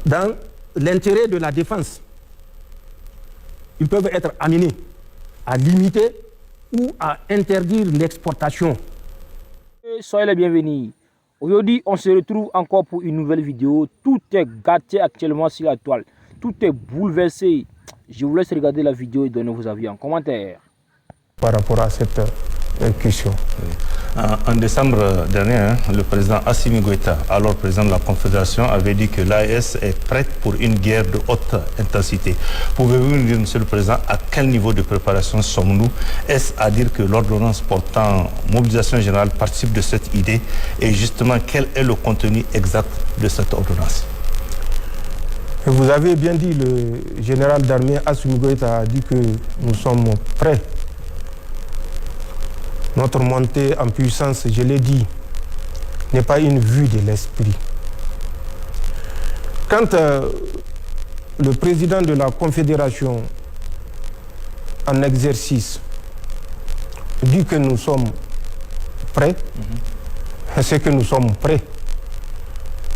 dans l'intérêt de la défense, ils peuvent être amenés à limiter ou à interdire l'exportation. Soyez les bienvenus. Aujourd'hui, on se retrouve encore pour une nouvelle vidéo. Tout est gâté actuellement sur la toile. Tout est bouleversé. Je vous laisse regarder la vidéo et donner vos avis en commentaire. Par rapport à cette question. En décembre dernier, le président Assimi Goïta, alors président de la Confédération, avait dit que l'AES est prête pour une guerre de haute intensité. Pouvez-vous nous dire, Monsieur le Président, à quel niveau de préparation sommes-nous? Est-ce à dire que l'ordonnance portant mobilisation générale participe de cette idée? Et justement, quel est le contenu exact de cette ordonnance? Vous avez bien dit, le général d'armée Assimi Goïta a dit que nous sommes prêts. Notre montée en puissance, je l'ai dit, n'est pas une vue de l'esprit. Quand le président de la Confédération en exercice dit que nous sommes prêts, c'est que nous sommes prêts.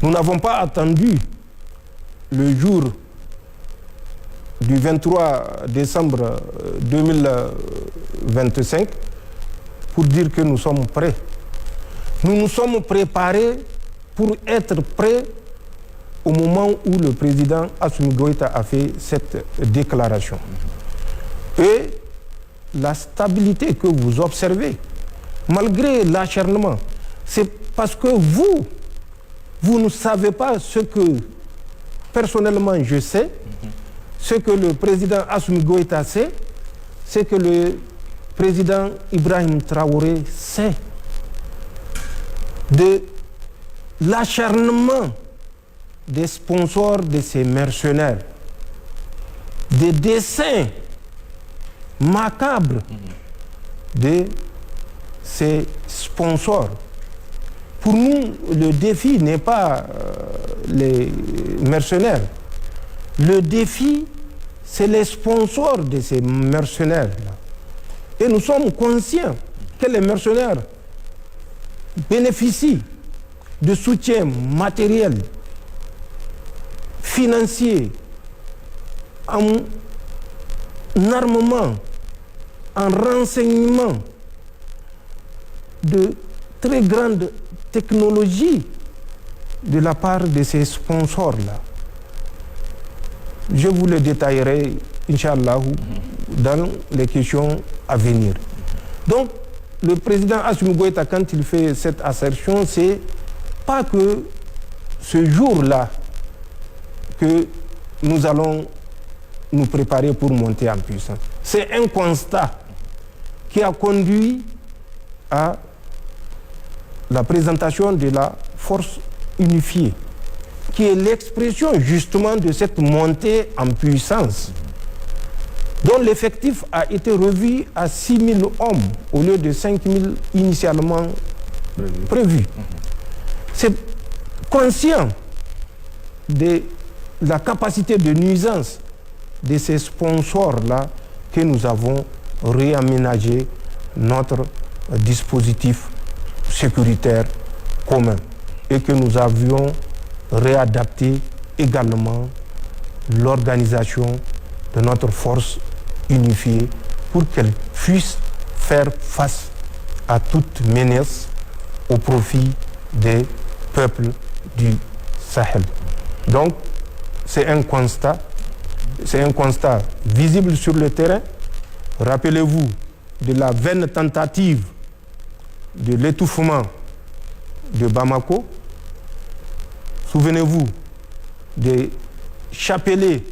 Nous n'avons pas attendu le jour du 23 décembre 2025 pour dire que nous sommes prêts. Nous nous sommes préparés pour être prêts au moment où le président Assimi Goïta a fait cette déclaration. Et la stabilité que vous observez, malgré l'acharnement, c'est parce que vous ne savez pas ce que personnellement je sais, ce que le président Assimi Goïta sait, c'est que le président Ibrahim Traoré sait de l'acharnement des sponsors de ces mercenaires, des dessins macabres de ces sponsors. Pour nous, le défi n'est pas les mercenaires. Le défi, c'est les sponsors de ces mercenaires-là. Et nous sommes conscients que les mercenaires bénéficient de soutien matériel, financier, en armement, en renseignement, de très grandes technologies de la part de ces sponsors-là. Je vous le détaillerai, Inch'Allah, dans les questions à venir. Donc, le président Assimi Goïta, quand il fait cette assertion, c'est pas que ce jour-là que nous allons nous préparer pour monter en puissance. C'est un constat qui a conduit à la présentation de la force unifiée, qui est l'expression justement de cette montée en puissance, dont l'effectif a été revu à 6 000 hommes au lieu de 5 000 initialement prévus. C'est conscient de la capacité de nuisance de ces sponsors-là que nous avons réaménagé notre dispositif sécuritaire commun et que nous avions réadapté également l'organisation de notre force unifiée pour qu'elle puisse faire face à toute menace au profit des peuples du Sahel. Donc, c'est un constat visible sur le terrain. Rappelez-vous de la vaine tentative de l'étouffement de Bamako. Souvenez-vous des chapelets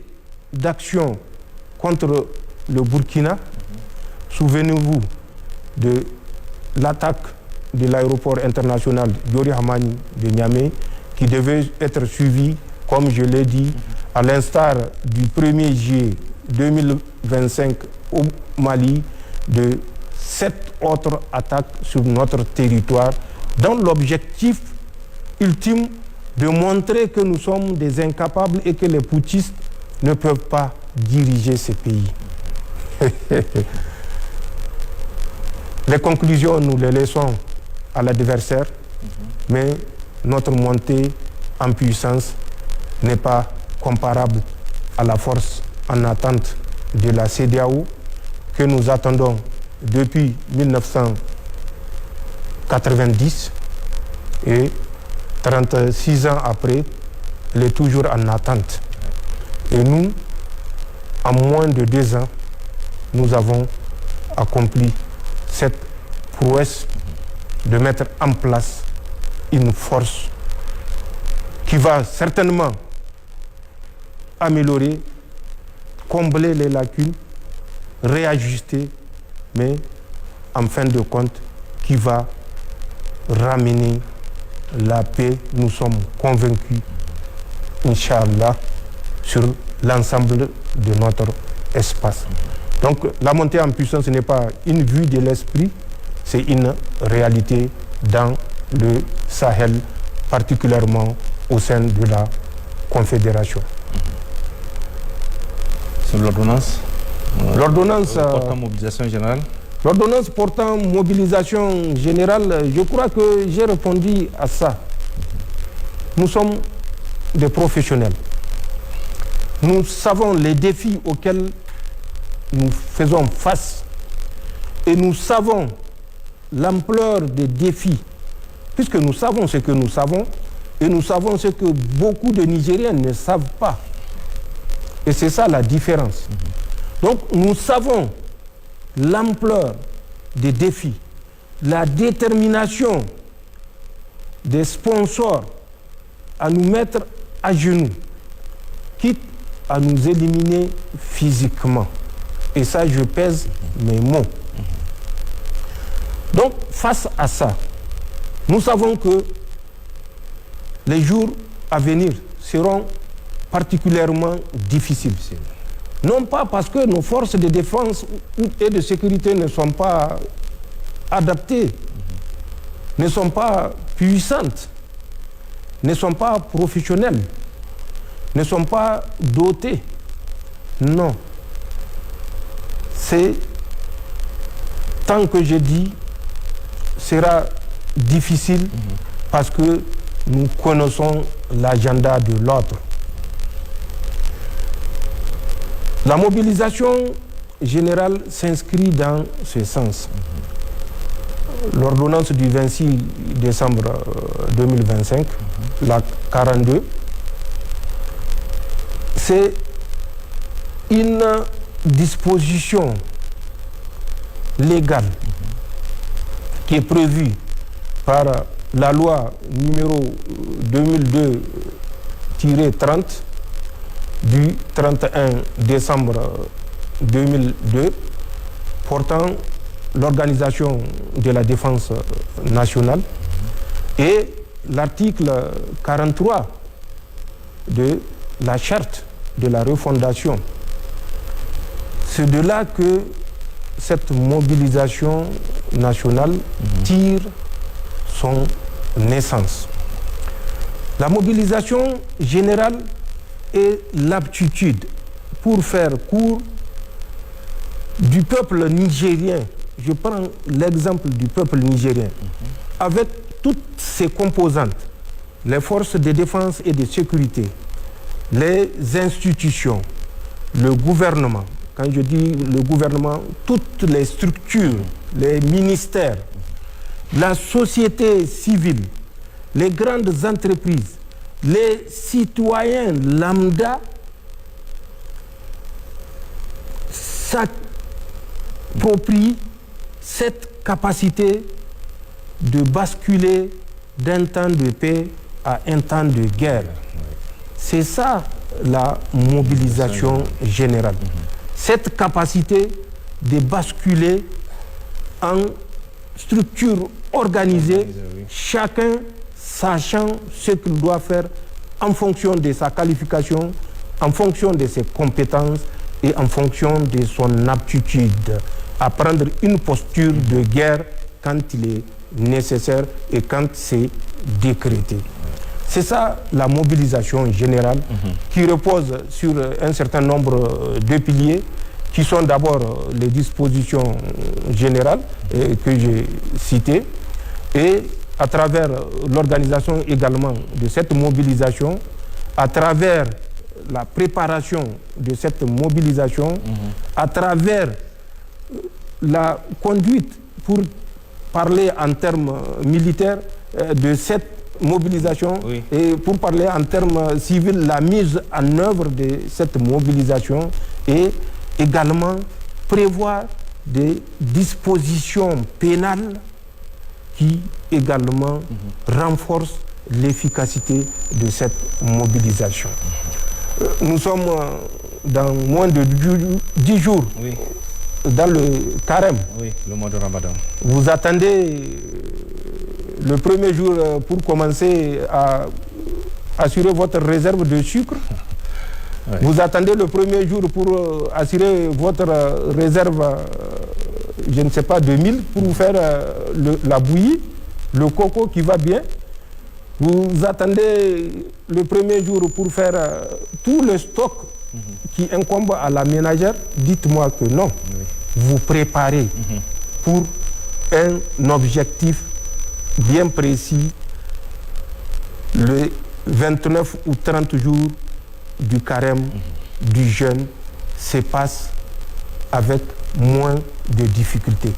d'action contre le Burkina. Souvenez-vous de l'attaque de l'aéroport international Diori Hamani de Niamey qui devait être suivie, comme je l'ai dit, à l'instar du 1er juillet 2025 au Mali, de 7 autres attaques sur notre territoire, dans l'objectif ultime de montrer que nous sommes des incapables et que les putschistes ne peuvent pas diriger ces pays. Les conclusions, nous les laissons à l'adversaire, mais notre montée en puissance n'est pas comparable à la force en attente de la CEDEAO que nous attendons depuis 1990 et 36 ans après, elle est toujours en attente. Et nous, en moins de 2 ans, nous avons accompli cette prouesse de mettre en place une force qui va certainement améliorer, combler les lacunes, réajuster, mais en fin de compte, qui va ramener la paix. Nous sommes convaincus, Inch'Allah, sur l'ensemble de notre espace. Donc la montée en puissance, ce n'est pas une vue de l'esprit, c'est une réalité dans le Sahel, particulièrement au sein de la Confédération. Sur l'ordonnance portant mobilisation générale. L'ordonnance portant mobilisation générale, je crois que j'ai répondu à ça. Nous sommes des professionnels. Nous savons les défis auxquels nous faisons face et nous savons l'ampleur des défis, puisque nous savons ce que nous savons et nous savons ce que beaucoup de Nigériens ne savent pas. Et c'est ça la différence. Donc nous savons l'ampleur des défis, la détermination des sponsors à nous mettre à genoux, quitte à nous éliminer physiquement. Et ça, je pèse mes mots. Donc, face à ça, nous savons que les jours à venir seront particulièrement difficiles. Non pas parce que nos forces de défense et de sécurité ne sont pas adaptées, ne sont pas puissantes, ne sont pas professionnelles, ne sont pas dotées. Non. C'est, tant que je dis, sera difficile parce que nous connaissons l'agenda de l'autre. La mobilisation générale s'inscrit dans ce sens. L'ordonnance du 26 décembre 2025, la 42, c'est une disposition légale qui est prévue par la loi numéro 2002-30 du 31 décembre 2002 portant l'organisation de la défense nationale et l'article 43 de la charte de la refondation. C'est de là que cette mobilisation nationale tire son naissance. La mobilisation générale est l'aptitude, pour faire court, du peuple nigérien. Je prends l'exemple du peuple nigérien, avec toutes ses composantes, les forces de défense et de sécurité, les institutions, le gouvernement. Quand je dis le gouvernement, toutes les structures, les ministères, la société civile, les grandes entreprises, les citoyens lambda s'approprient cette capacité de basculer d'un temps de paix à un temps de guerre. C'est ça la mobilisation générale. Cette capacité de basculer en structure organisée, chacun sachant ce qu'il doit faire en fonction de sa qualification, en fonction de ses compétences et en fonction de son aptitude à prendre une posture de guerre quand il est nécessaire et quand c'est décrété. C'est ça la mobilisation générale qui repose sur un certain nombre de piliers qui sont d'abord les dispositions générales que j'ai citées et à travers l'organisation également de cette mobilisation, à travers la préparation de cette mobilisation à travers la conduite, pour parler en termes militaires, de cette mobilisation, et pour parler en termes civils, la mise en œuvre de cette mobilisation, et également prévoir des dispositions pénales qui également renforcent l'efficacité de cette mobilisation. Nous sommes dans moins de 10 jours dans le carême. Oui, le mois de Ramadan. Vous attendez le premier jour pour commencer à assurer votre réserve de sucre. Vous attendez le premier jour pour assurer votre réserve, je ne sais pas, de mil, pour vous faire la bouillie, le coco qui va bien. Vous attendez le premier jour pour faire tout le stock qui incombe à la ménagère. Dites-moi que non. Vous préparez pour un objectif bien précis, le 29 ou 30 jours du carême, du jeûne, se passe avec moins de difficultés.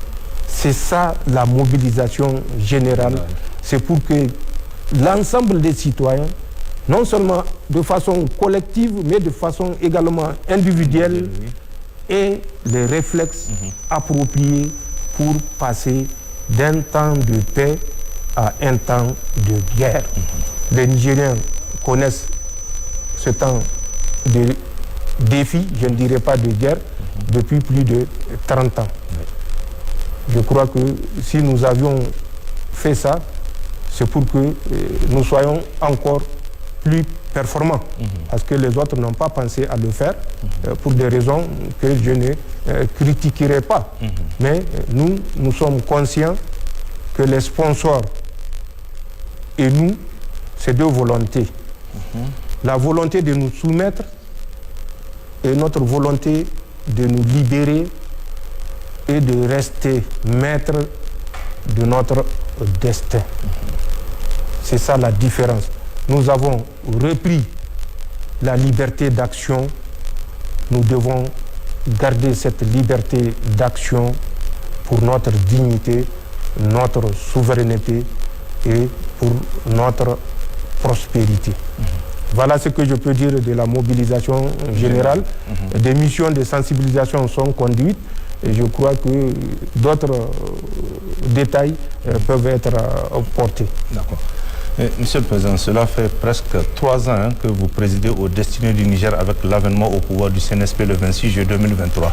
C'est ça la mobilisation générale. C'est pour que l'ensemble des citoyens, non seulement de façon collective, mais de façon également individuelle, aient les réflexes appropriés pour passer d'un temps de paix à un temps de guerre. Les Nigériens connaissent ce temps de défi, je ne dirais pas de guerre, depuis plus de 30 ans. Je crois que si nous avions fait ça, c'est pour que nous soyons encore plus performants. Parce que les autres n'ont pas pensé à le faire, pour des raisons que je ne critiquerai pas. Mais nous sommes conscients que les sponsors et nous, c'est deux volontés. La volonté de nous soumettre et notre volonté de nous libérer et de rester maître de notre destin. C'est ça la différence. Nous avons repris la liberté d'action. Nous devons garder cette liberté d'action pour notre dignité, notre souveraineté et pour notre prospérité. Voilà ce que je peux dire de la mobilisation générale. Des missions de sensibilisation sont conduites et je crois que d'autres détails peuvent être portés. D'accord. Monsieur le Président, cela fait presque 3 ans que vous présidez aux destinées du Niger avec l'avènement au pouvoir du CNSP le 26 juillet 2023.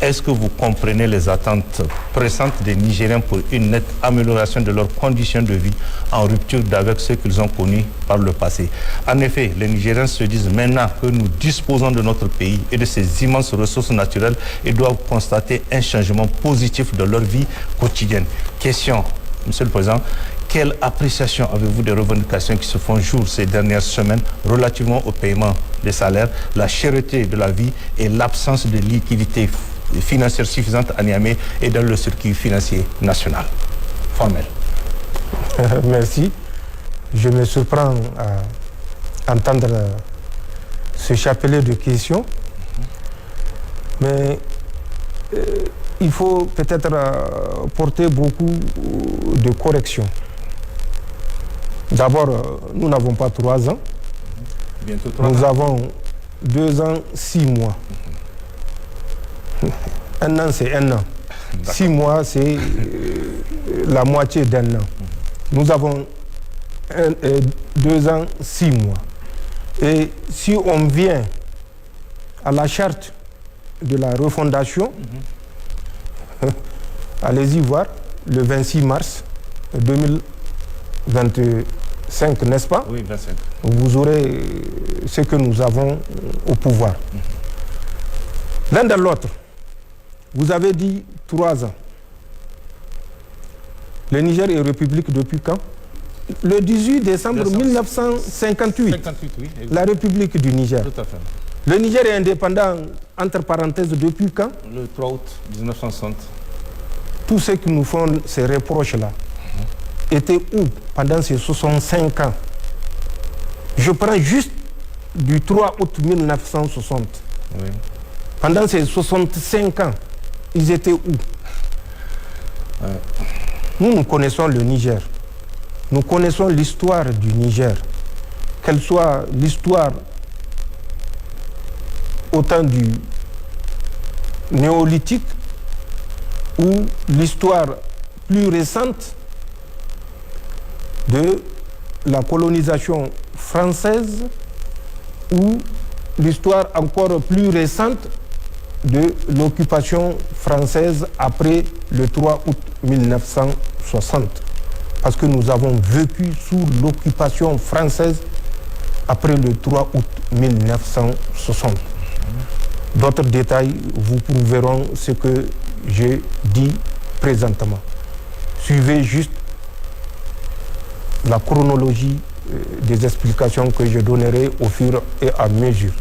Est-ce que vous comprenez les attentes pressantes des Nigériens pour une nette amélioration de leurs conditions de vie en rupture d'avec ce qu'ils ont connu par le passé? En effet, les Nigériens se disent maintenant que nous disposons de notre pays et de ses immenses ressources naturelles et doivent constater un changement positif de leur vie quotidienne. Question, Monsieur le Président, quelle appréciation avez-vous des revendications qui se font jour ces dernières semaines relativement au paiement des salaires, la cherté de la vie et l'absence de liquidité financière suffisante à Niamey et dans le circuit financier national? Formel. Merci. Je me surprends à entendre ce chapelet de questions. Mais il faut peut-être porter beaucoup de corrections. D'abord, nous n'avons pas 3 ans. Bientôt 3 ans. Nous avons 2 ans, 6 mois. 1 an, c'est 1 an. 6 mois, c'est la moitié d'1 an. Nous avons 2 ans, 6 mois. Et si on vient à la charte de la refondation, allez-y voir, le 26 mars 2025, n'est-ce pas? Oui, 25. Vous aurez ce que nous avons au pouvoir. L'un de l'autre, vous avez dit 3 ans. Le Niger est république depuis quand? Le 18 décembre 1958, 58, oui. la République du Niger. Tout à fait. Le Niger est indépendant, entre parenthèses, depuis quand? Le 3 août 1960. Tous ceux qui nous font ces reproches-là étaient où pendant ces 65 ans? Je prends juste du 3 août 1960. Oui. Pendant ces 65 ans, ils étaient où? Nous connaissons le Niger. Nous connaissons l'histoire du Niger. Qu'elle soit l'histoire au temps du néolithique ou l'histoire plus récente de la colonisation française ou l'histoire encore plus récente de l'occupation française après le 3 août 1960. Parce que nous avons vécu sous l'occupation française après le 3 août 1960. D'autres détails vous prouveront ce que j'ai dit présentement. Suivez juste la chronologie des explications que je donnerai au fur et à mesure.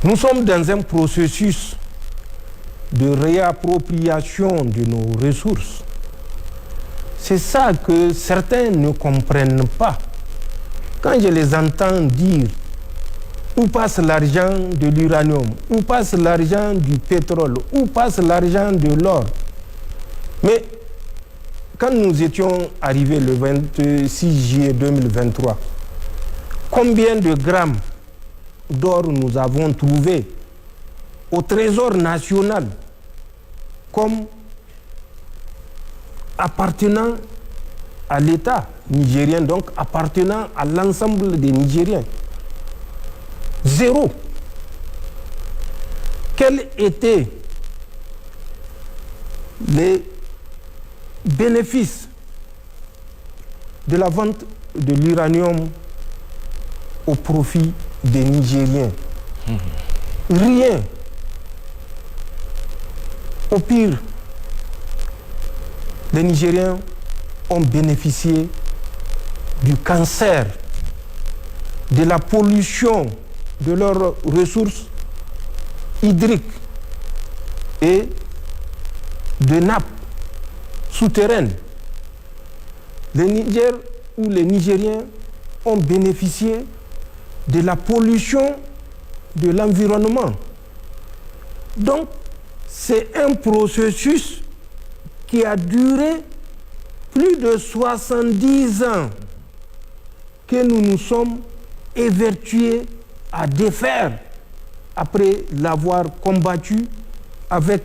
Nous sommes dans un processus de réappropriation de nos ressources. C'est ça que certains ne comprennent pas. Quand je les entends dire où passe l'argent de l'uranium, où passe l'argent du pétrole, où passe l'argent de l'or. Mais quand nous étions arrivés le 26 juillet 2023, combien de grammes d'or nous avons trouvé au Trésor national comme appartenant à l'État nigérien, donc appartenant à l'ensemble des Nigériens? Zéro. Quels étaient les bénéfices de la vente de l'uranium au profit des Nigériens? Rien. Au pire, les Nigériens ont bénéficié du cancer, de la pollution de leurs ressources hydriques et de nappes souterraines. Le Niger ou les Nigériens ont bénéficié de la pollution de l'environnement. Donc, c'est un processus qui a duré plus de 70 ans que nous nous sommes évertués à défaire après l'avoir combattu avec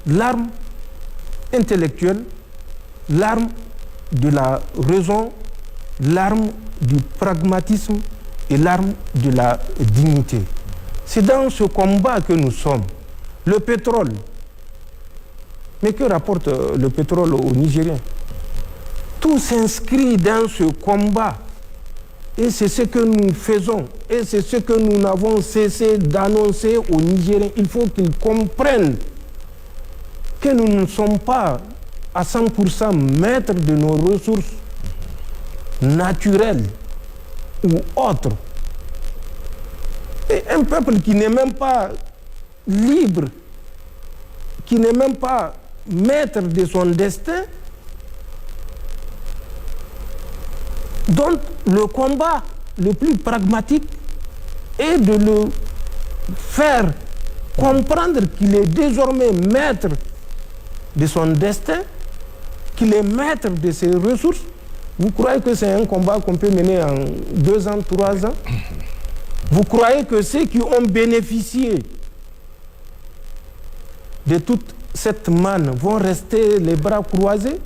l'arme intellectuelle, l'arme de la raison, l'arme du pragmatisme et l'arme de la dignité. C'est dans ce combat que nous sommes. Le pétrole. Mais que rapporte le pétrole aux Nigériens? Tout s'inscrit dans ce combat. Et c'est ce que nous faisons. Et c'est ce que nous n'avons cessé d'annoncer aux Nigériens. Il faut qu'ils comprennent que nous ne sommes pas à 100% maîtres de nos ressources naturelles ou autres. Et un peuple qui n'est même pas libre, qui n'est même pas maître de son destin, donc le combat le plus pragmatique est de le faire comprendre qu'il est désormais maître de son destin, qu'il est maître de ses ressources. Vous croyez que c'est un combat qu'on peut mener en 2 ans, 3 ans? Vous croyez que ceux qui ont bénéficié de toute cette manne vont rester les bras croisés?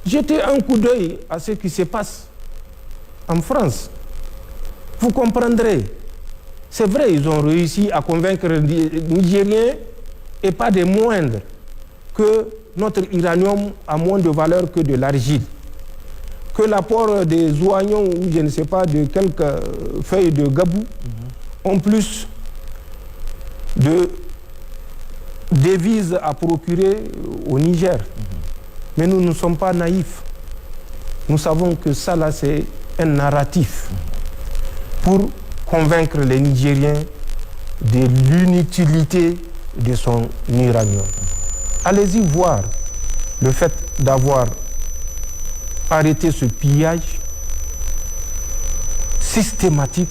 Jetez un coup d'œil à ce qui se passe en France. Vous comprendrez. C'est vrai, ils ont réussi à convaincre les Nigériens, et pas des moindres, que notre uranium a moins de valeur que de l'argile, que l'apport des oignons ou je ne sais pas de quelques feuilles de gabou ont plus de devises à procurer au Niger. Mais nous ne sommes pas naïfs. Nous savons que ça là c'est un narratif pour convaincre les Nigériens de l'inutilité de son uranium. Allez-y voir le fait d'avoir arrêté ce pillage. systématique.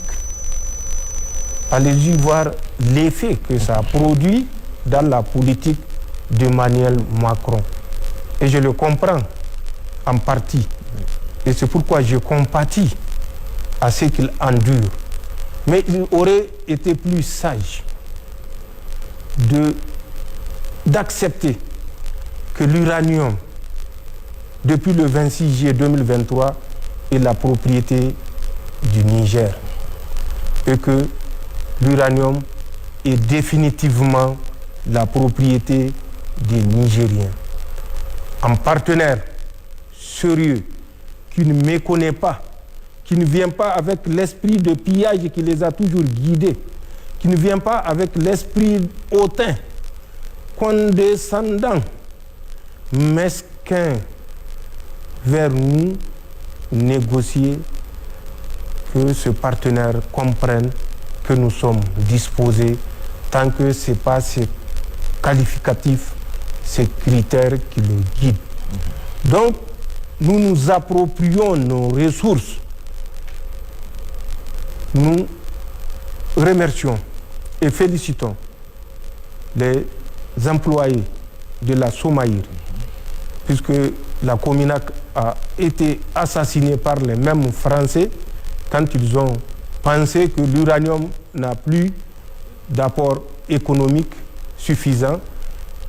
Allez-y voir l'effet que ça a produit dans la politique d'Emmanuel Macron. Et je le comprends en partie. Et c'est pourquoi je compatis à ce qu'il endure. Mais il aurait été plus sage d'accepter que l'uranium, depuis le 26 juillet 2023, est la propriété du Niger. Et que l'uranium est définitivement la propriété des Nigériens. Un partenaire sérieux qui ne méconnaît pas, qui ne vient pas avec l'esprit de pillage qui les a toujours guidés, qui ne vient pas avec l'esprit hautain, condescendant, mesquin vers nous, négocier, que ce partenaire comprenne que nous sommes disposés tant que ce n'est pas ces qualificatifs, ces critères qui le guident. Donc, nous nous approprions nos ressources. Nous remercions et félicitons les employés de la Somaïr, puisque la Cominac a été assassinée par les mêmes Français quand ils ont pensé que l'uranium n'a plus d'apport économique suffisant,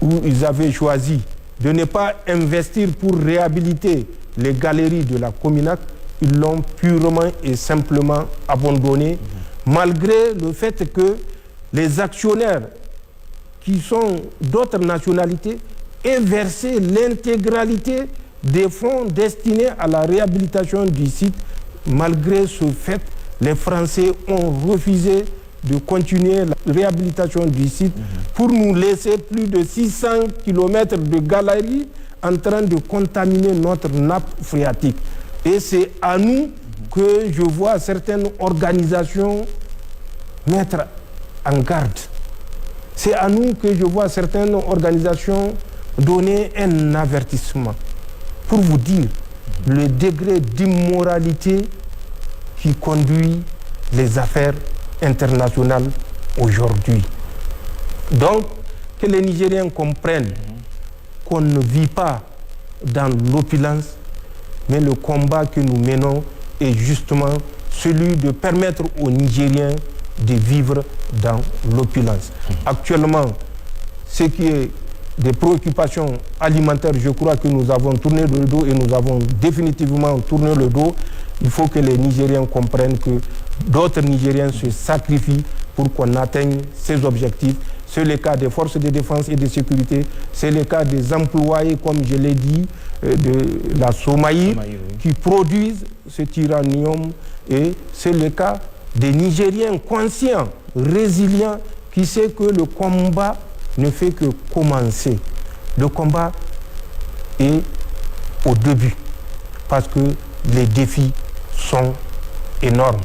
où ils avaient choisi de ne pas investir pour réhabiliter les galeries de la Cominac. Ils l'ont purement et simplement abandonné, malgré le fait que les actionnaires qui sont d'autres nationalités aient versé l'intégralité des fonds destinés à la réhabilitation du site. Malgré ce fait, les Français ont refusé de continuer la réhabilitation du site pour nous laisser plus de 600 km de galeries en train de contaminer notre nappe phréatique. Et c'est à nous que je vois certaines organisations mettre en garde. C'est à nous que je vois certaines organisations donner un avertissement pour vous dire le degré d'immoralité qui conduit les affaires internationales aujourd'hui. Donc, que les Nigériens comprennent qu'on ne vit pas dans l'opulence, mais le combat que nous menons est justement celui de permettre aux Nigériens de vivre dans l'opulence. Actuellement, ce qui est des préoccupations alimentaires, je crois que nous avons tourné le dos et nous avons définitivement tourné le dos. Il faut que les Nigériens comprennent que d'autres Nigériens se sacrifient pour qu'on atteigne ces objectifs. C'est le cas des forces de défense et de sécurité, c'est le cas des employés, comme je l'ai dit, de la Somaïr, qui produisent ce uranium, et c'est le cas des Nigériens conscients, résilients, qui savent que le combat ne fait que commencer. Le combat est au début, parce que les défis sont énormes.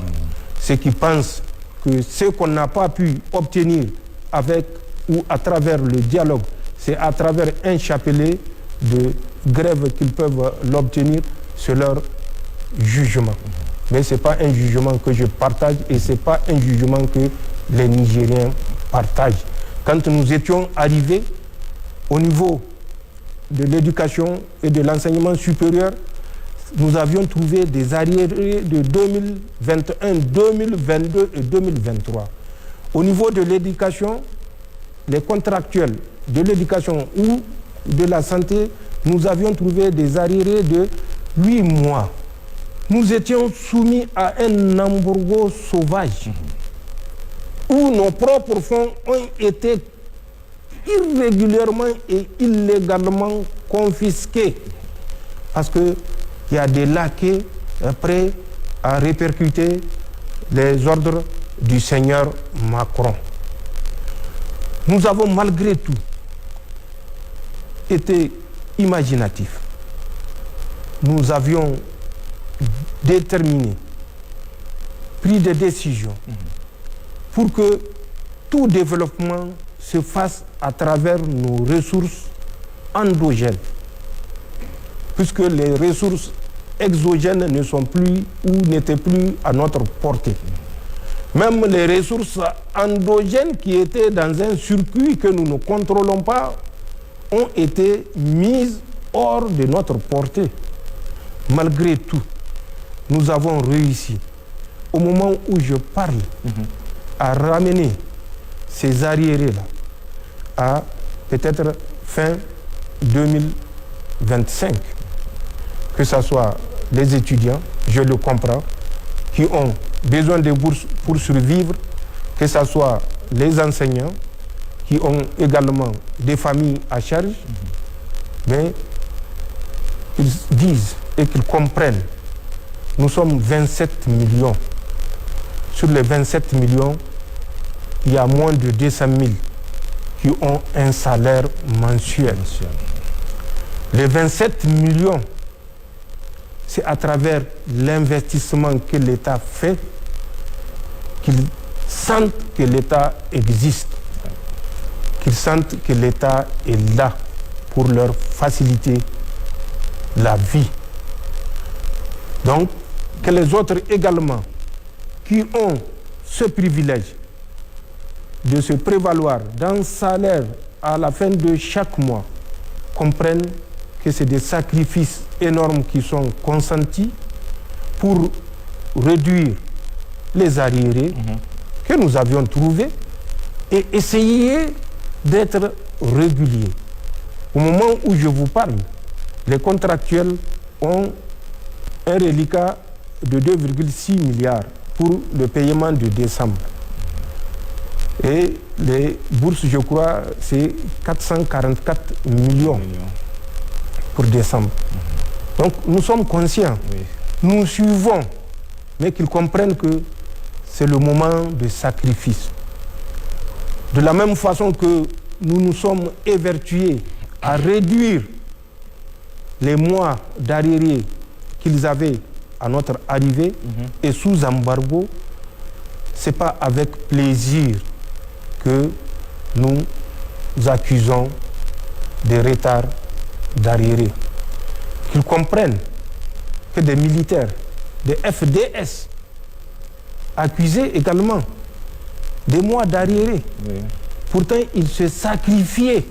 Ceux qui pensent que ce qu'on n'a pas pu obtenir avec ou à travers le dialogue, c'est à travers un chapelet de grève qu'ils peuvent l'obtenir, c'est leur jugement. Mais ce n'est pas un jugement que je partage et ce n'est pas un jugement que les Nigériens partagent. Quand nous étions arrivés au niveau de l'éducation et de l'enseignement supérieur, nous avions trouvé des arriérés de 2021, 2022 et 2023. Au niveau de l'éducation, les contractuels de l'éducation ou de la santé, nous avions trouvé des arriérés de 8 mois. Nous étions soumis à un embargo sauvage où nos propres fonds ont été irrégulièrement et illégalement confisqués parce qu'il y a des laquais prêts à répercuter les ordres du Seigneur Macron. Nous avons malgré tout été imaginatifs. Nous avions déterminé, pris des décisions pour que tout développement se fasse à travers nos ressources endogènes. Puisque les ressources exogènes ne sont plus ou n'étaient plus à notre portée. Même les ressources endogènes qui étaient dans un circuit que nous ne contrôlons pas ont été mises hors de notre portée. Malgré tout, nous avons réussi, au moment où je parle, à ramener ces arriérés-là à peut-être fin 2025. Que ce soit les étudiants, je le comprends, qui ont besoin de bourses pour survivre, que ce soit les enseignants, qui ont également des familles à charge, mais ils disent et qu'ils comprennent, nous sommes 27 millions. Sur les 27 millions, il y a moins de 200 000 qui ont un salaire mensuel. Les 27 millions, c'est à travers l'investissement que l'État fait qu'ils sentent que l'État existe, qu'ils sentent que l'État est là pour leur faciliter la vie. Donc, que les autres également, qui ont ce privilège de se prévaloir d'un salaire à la fin de chaque mois, comprennent que c'est des sacrifices énormes qui sont consentis pour réduire les arriérés que nous avions trouvés et essayer d'être réguliers. Au moment où je vous parle, les contractuels ont un reliquat de 2,6 milliards pour le paiement de décembre. Et les bourses, je crois, c'est 444 millions pour décembre. Donc nous sommes conscients, nous suivons, mais qu'ils comprennent que c'est le moment de sacrifice. De la même façon que nous nous sommes évertués à réduire les mois d'arriérés qu'ils avaient à notre arrivée et sous embargo, ce n'est pas avec plaisir que nous accusons des retards d'arriérés. Qu'ils comprennent que des militaires, des FDS, accusés également des mois d'arriérés. Pourtant, ils se sacrifiaient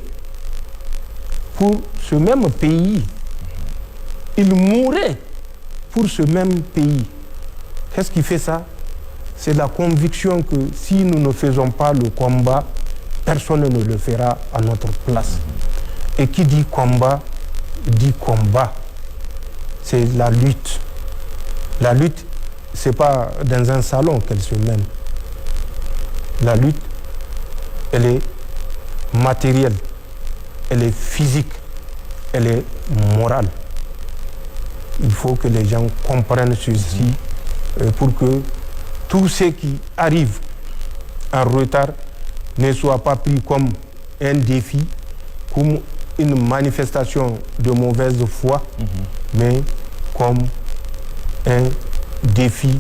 pour ce même pays. Ils mouraient pour ce même pays. Qu'est-ce qui fait ça? C'est la conviction que si nous ne faisons pas le combat, personne ne le fera à notre place. Et qui dit combat, dit combat. C'est la lutte. La lutte, ce n'est pas dans un salon qu'elle se mène. La lutte, elle est matérielle, elle est physique, elle est morale. Il faut que les gens comprennent ceci pour que tout ce qui arrive en retard ne soit pas pris comme un défi, comme une manifestation de mauvaise foi, mais comme un défi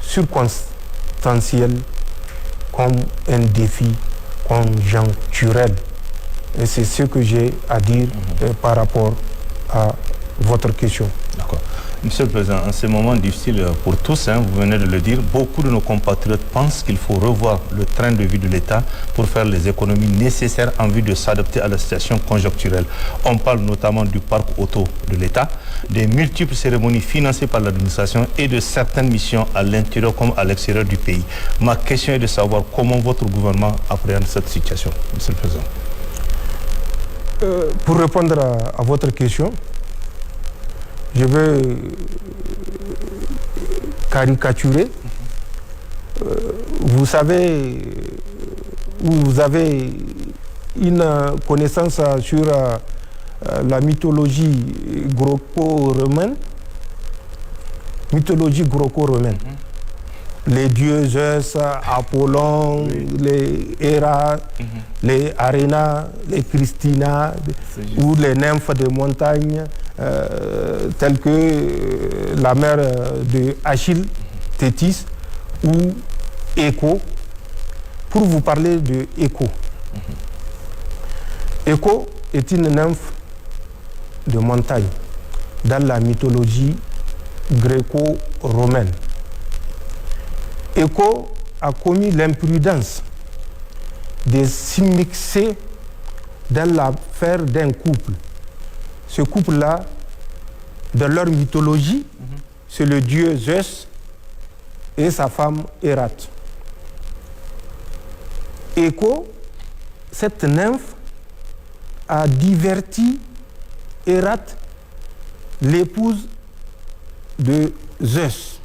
circonstanciel, comme un défi conjoncturel. Et c'est ce que j'ai à dire par rapport à votre question. D'accord. Monsieur le Président, en ces moments difficiles pour tous, vous venez de le dire, beaucoup de nos compatriotes pensent qu'il faut revoir le train de vie de l'État pour faire les économies nécessaires en vue de s'adapter à la situation conjoncturelle. On parle notamment du parc auto de l'État, des multiples cérémonies financées par l'administration et de certaines missions à l'intérieur comme à l'extérieur du pays. Ma question est de savoir comment votre gouvernement appréhende cette situation, Monsieur le Président. Pour répondre à votre question, je vais caricaturer. Vous savez, vous avez une connaissance sur la mythologie gréco-romaine. Mythologie gréco-romaine. Les dieux Zeus, Apollon, les Héra, les Aréna, les Christina, ou les nymphes de montagne, telles que la mère de Achille, Thétis, ou Écho, pour vous parler de Écho. Écho est une nymphe de montagne dans la mythologie gréco-romaine. ECHO a commis l'imprudence de s'immiscer dans l'affaire d'un couple. Ce couple-là, dans leur mythologie, c'est le dieu Zeus et sa femme Hérat. Echo, cette nymphe, a diverti Hérat, l'épouse de Zeus.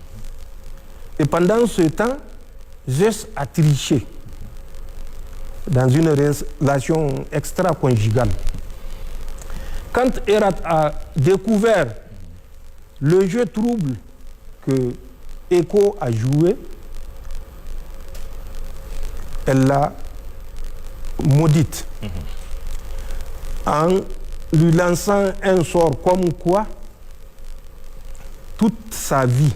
Et pendant ce temps, Zeus a triché dans une relation extra-conjugale. Quand Hérat a découvert le jeu trouble que Echo a joué, elle l'a maudite en lui lançant un sort comme quoi toute sa vie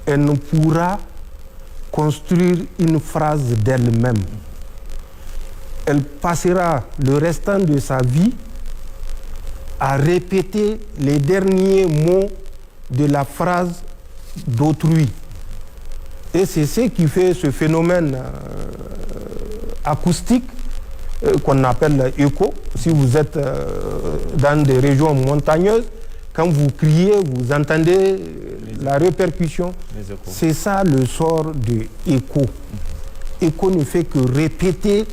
elle ne pourra construire une phrase d'elle-même. Elle passera le restant de sa vie à répéter les derniers mots de la phrase d'autrui. Et c'est ce qui fait ce phénomène acoustique qu'on appelle écho. Si vous êtes dans des régions montagneuses, quand vous criez, vous entendez la répercussion. C'est ça le sort de écho. Écho ne fait que répéter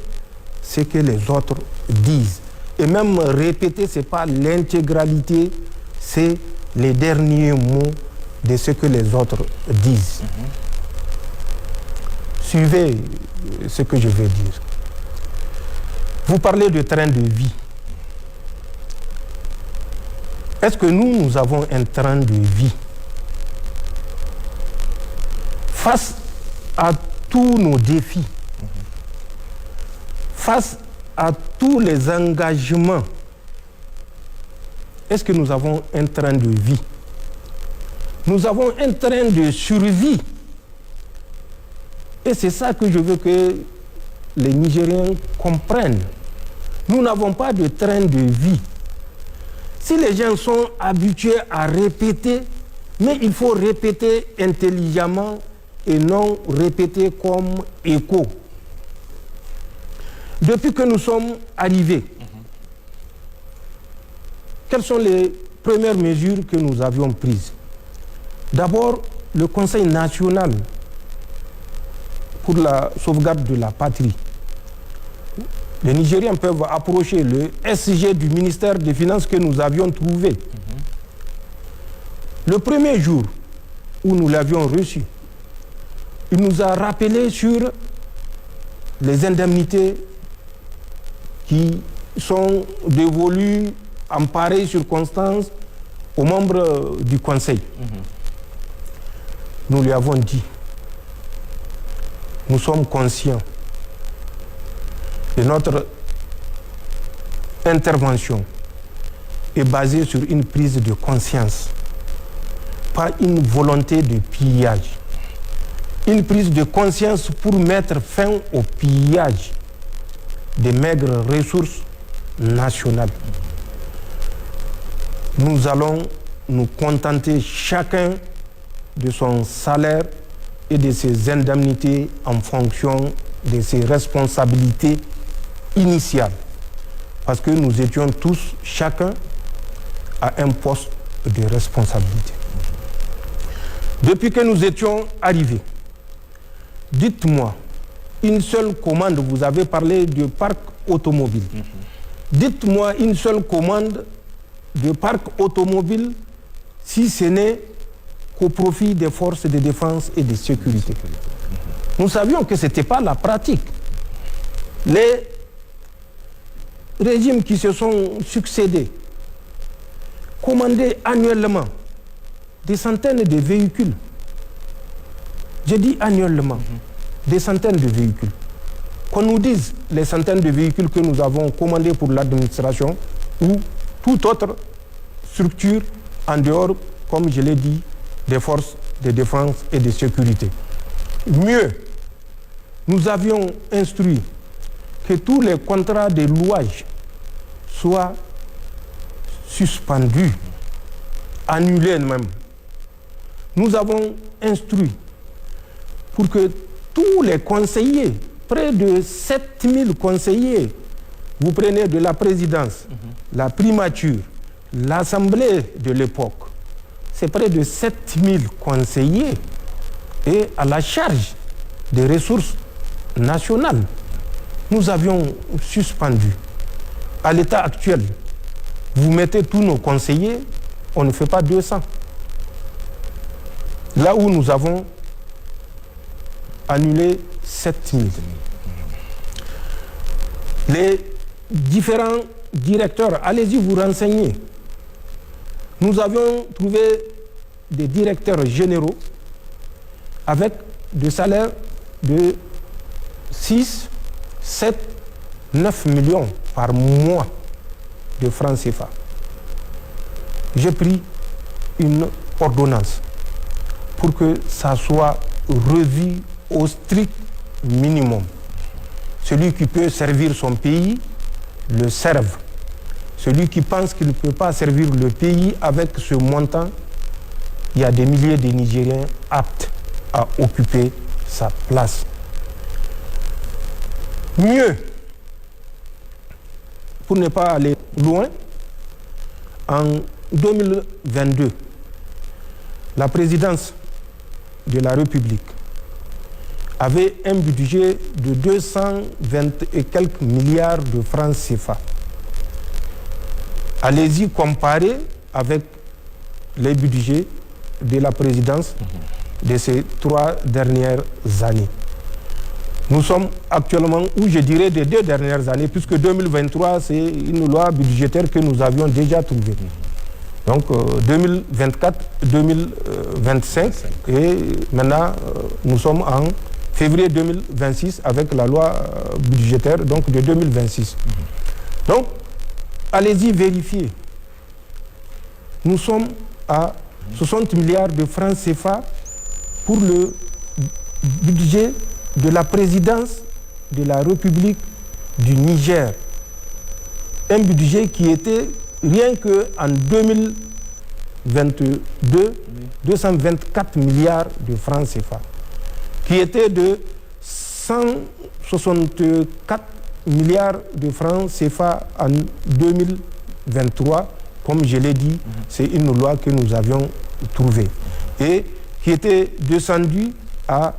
ce que les autres disent. Et même répéter, ce n'est pas l'intégralité, c'est les derniers mots de ce que les autres disent. Suivez ce que je vais dire. Vous parlez de train de vie. Est-ce que nous avons un train de vie? Face à tous nos défis, face à tous les engagements, est-ce que nous avons un train de vie? Nous avons un train de survie. Et c'est ça que je veux que les Nigériens comprennent. Nous n'avons pas de train de vie. Si les gens sont habitués à répéter, mais il faut répéter intelligemment et non répéter comme écho. Depuis que nous sommes arrivés, quelles sont les premières mesures que nous avions prises? D'abord, le Conseil national pour la sauvegarde de la patrie. Les Nigériens peuvent approcher le SG du ministère des Finances que nous avions trouvé. Le premier jour où nous l'avions reçu, il nous a rappelé sur les indemnités qui sont dévolues en pareille circonstance aux membres du Conseil. Nous lui avons dit, nous sommes conscients de notre intervention est basée sur une prise de conscience, pas une volonté de pillage. Une prise de conscience pour mettre fin au pillage des maigres ressources nationales. Nous allons nous contenter chacun de son salaire et de ses indemnités en fonction de ses responsabilités initiales. Parce que nous étions tous, chacun, à un poste de responsabilité. Depuis que nous étions arrivés, dites-moi, une seule commande, vous avez parlé du parc automobile. Dites-moi une seule commande de parc automobile si ce n'est qu'au profit des forces de défense et de sécurité. Nous savions que ce n'était pas la pratique. Les régimes qui se sont succédés commandaient annuellement des centaines de véhicules. Je dis annuellement, des centaines de véhicules. Qu'on nous dise les centaines de véhicules que nous avons commandés pour l'administration ou toute autre structure en dehors, comme je l'ai dit, des forces de défense et de sécurité. Mieux, nous avions instruit que tous les contrats de louage soient suspendus, annulés même, nous avons instruit pour que tous les conseillers, près de 7000 conseillers, vous prenez de la présidence, la primature, l'assemblée de l'époque, c'est près de 7000 conseillers et à la charge des ressources nationales. Nous avions suspendu. À l'état actuel, vous mettez tous nos conseillers, on ne fait pas 200. Là où nous avons annulé 7000. Les différents directeurs, allez-y vous renseigner. Nous avions trouvé des directeurs généraux avec des salaires de 6, 7, 9 millions par mois de francs CFA. J'ai pris une ordonnance pour que ça soit revu au strict minimum. Celui qui peut servir son pays, le serve. Celui qui pense qu'il ne peut pas servir le pays avec ce montant, il y a des milliers de Nigériens aptes à occuper sa place. Mieux, pour ne pas aller loin, en 2022, la présidence de la République avait un budget de 220 et quelques milliards de francs CFA. Allez-y comparer avec les budgets de la présidence de ces 3 dernières années. Nous sommes actuellement, ou je dirais des 2 dernières années, puisque 2023, c'est une loi budgétaire que nous avions déjà trouvée. Donc 2024, 2025, et maintenant nous sommes en février 2026 avec la loi budgétaire donc de 2026. Donc, allez-y vérifier. Nous sommes à 60 milliards de francs CFA pour le budget de la présidence de la République du Niger. Un budget qui était, rien qu'en 2022, 224 milliards de francs CFA, qui était de 164 milliards de francs CFA en 2023. Comme je l'ai dit, c'est une loi que nous avions trouvée et qui était descendue à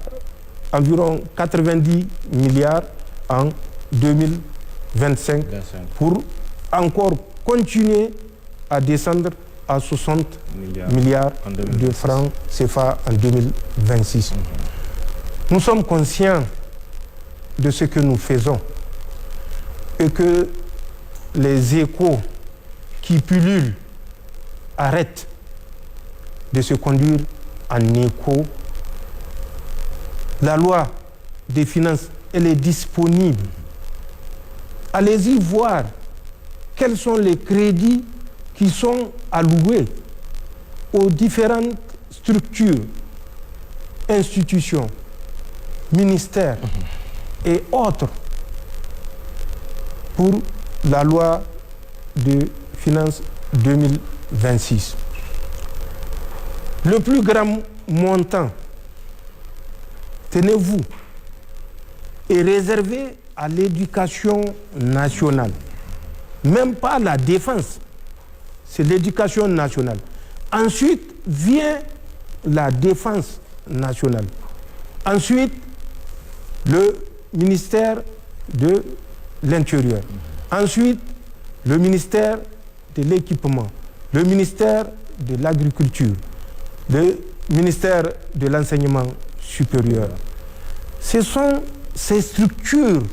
environ 90 milliards en 2025 pour encore continuer à descendre à 60 milliards de francs CFA en 2026. Nous sommes conscients de ce que nous faisons et que les échos qui pullulent arrêtent de se conduire en écho. La loi des finances, elle est disponible. Allez-y voir quels sont les crédits qui sont alloués aux différentes structures, institutions, ministères et autres pour la loi de finances 2026. Le plus grand montant, tenez-vous, est réservé à l'éducation nationale. Même pas la défense, c'est l'éducation nationale. Ensuite vient la défense nationale. Ensuite, le ministère de l'Intérieur. Ensuite, le ministère de l'Équipement, le ministère de l'Agriculture, le ministère de l'Enseignement supérieur. Ce sont ces structures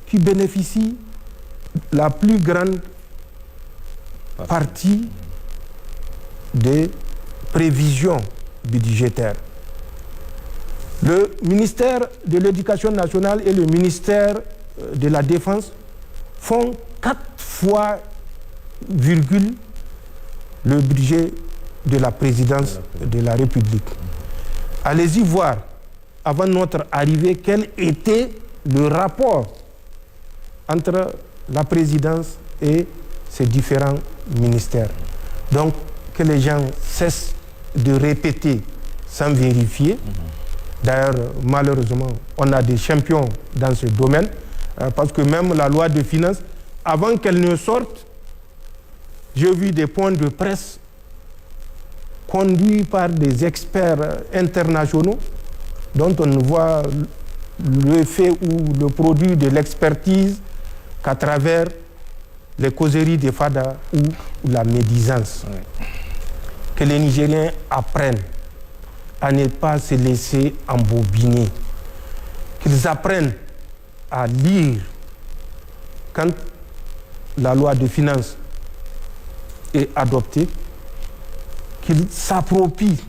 qui bénéficient la plus grande partie des prévisions budgétaires. Le ministère de l'Éducation nationale et le ministère de la Défense font 4 fois, virgule, le budget de la présidence de la République. Allez-y voir, avant notre arrivée, quel était le rapport entre la présidence et ces différents ministères. Donc, que les gens cessent de répéter sans vérifier. D'ailleurs, malheureusement, on a des champions dans ce domaine, parce que même la loi de finances, avant qu'elle ne sorte, j'ai vu des points de presse conduits par des experts internationaux dont on ne voit le fait ou le produit de l'expertise qu'à travers les causeries des FADA ou la médisance. Oui. Que les Nigériens apprennent à ne pas se laisser embobiner, qu'ils apprennent à lire quand la loi de finances est adoptée, qu'ils s'approprient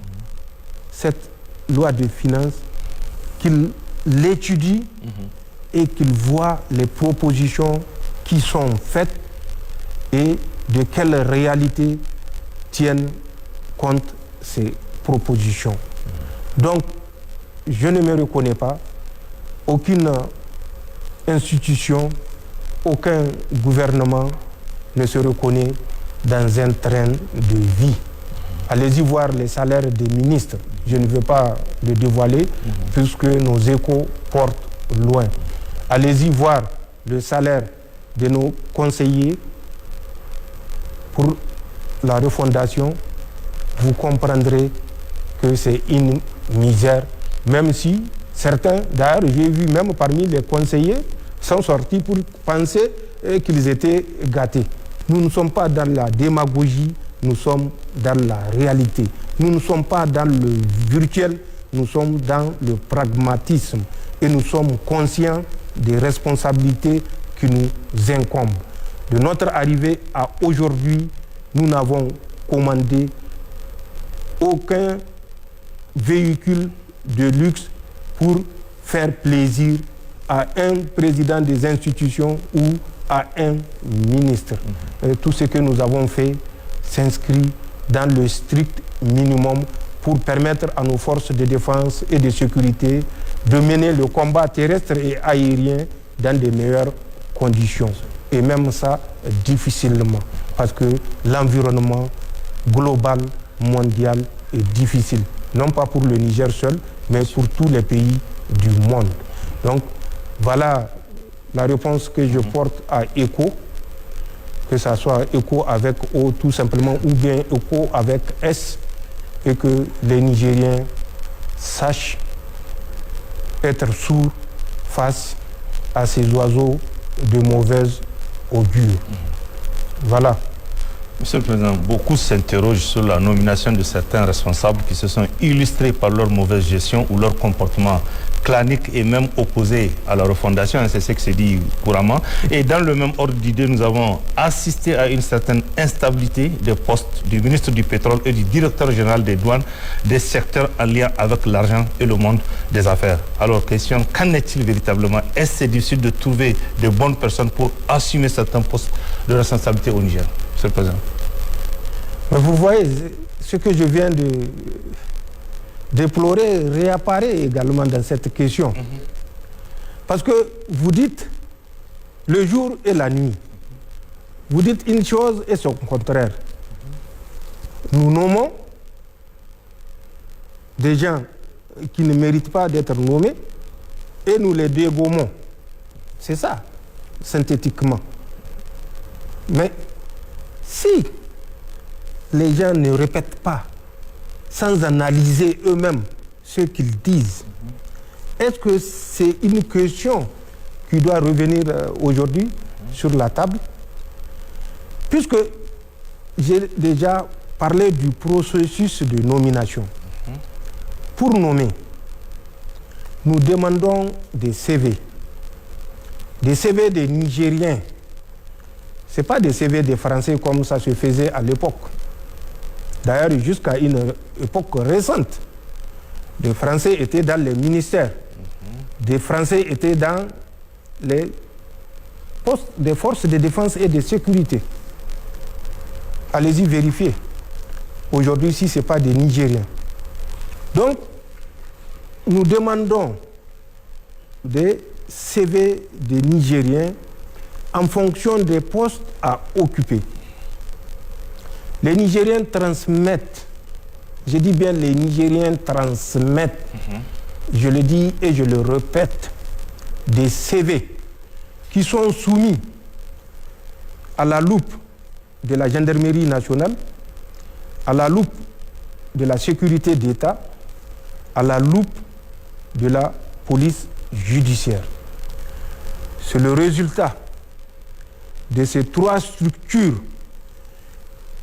cette loi de finances, qu'ils l'étudient et qu'ils voient les propositions qui sont faites et de quelle réalité tiennent compte ces propositions. Donc, je ne me reconnais pas, aucune institution, aucun gouvernement ne se reconnaît dans un train de vie. Allez-y voir les salaires des ministres. Je ne veux pas le dévoiler puisque nos échos portent loin. Allez-y voir le salaire de nos conseillers pour la refondation. Vous comprendrez que c'est une misère, même si certains, d'ailleurs j'ai vu même parmi les conseillers, sont sortis pour penser qu'ils étaient gâtés. Nous ne sommes pas dans la démagogie, nous sommes dans la réalité. Nous ne sommes pas dans le virtuel, nous sommes dans le pragmatisme. Et nous sommes conscients des responsabilités qui nous incombent. De notre arrivée à aujourd'hui, nous n'avons commandé aucun véhicule de luxe pour faire plaisir à un président des institutions ou à un ministre. Tout ce que nous avons fait s'inscrit dans le strict minimum pour permettre à nos forces de défense et de sécurité de mener le combat terrestre et aérien dans de meilleures conditions. Et même ça, difficilement, parce que l'environnement global, mondial est difficile. Non pas pour le Niger seul, mais pour tous les pays du monde. Donc, voilà la réponse que je porte à ECHO, que ça soit ECHO avec O tout simplement, ou bien ECHO avec S, et que les Nigériens sachent être sourds face à ces oiseaux de mauvaise augure. Voilà. Monsieur le Président, beaucoup s'interrogent sur la nomination de certains responsables qui se sont illustrés par leur mauvaise gestion ou leur comportement clanique et même opposé à la refondation, c'est ce que se dit couramment. Et dans le même ordre d'idée, nous avons assisté à une certaine instabilité des postes du ministre du Pétrole et du directeur général des douanes, des secteurs en lien avec l'argent et le monde des affaires. Alors, question, qu'en est-il véritablement? Est-ce difficile de trouver de bonnes personnes pour assumer certains postes de responsabilité au Niger, Monsieur le Président? Mais vous voyez, ce que je viens de déplorer réapparaît également dans cette question. Parce que vous dites le jour et la nuit. Vous dites une chose et son contraire. Nous nommons des gens qui ne méritent pas d'être nommés et nous les dégommons. C'est ça, synthétiquement. Mais si les gens ne répètent pas sans analyser eux-mêmes ce qu'ils disent, est-ce que c'est une question qui doit revenir aujourd'hui sur la table? Puisque j'ai déjà parlé du processus de nomination. Pour nommer, nous demandons des CV. Des CV des Nigériens. Ce n'est pas des CV des Français comme ça se faisait à l'époque. D'ailleurs, jusqu'à une époque récente, des Français étaient dans les ministères. Des Français étaient dans les postes des forces de défense et de sécurité. Allez-y vérifier. Aujourd'hui, si ce n'est pas des Nigériens. Donc, nous demandons des CV des Nigériens en fonction des postes à occuper. Les Nigériens transmettent je dis bien les Nigériens transmettent, je le dis et je le répète, des CV qui sont soumis à la loupe de la gendarmerie nationale, à la loupe de la sécurité d'État, à la loupe de la police judiciaire. C'est le résultat de ces trois structures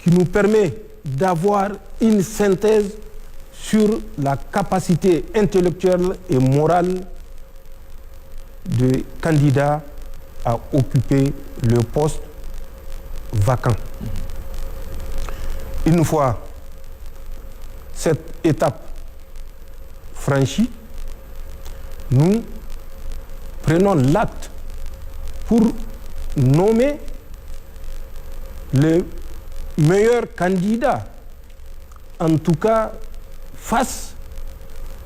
qui nous permet d'avoir une synthèse sur la capacité intellectuelle et morale de candidats à occuper le poste vacant. Une fois cette étape franchie, nous prenons l'acte pour nommer le meilleur candidat, en tout cas face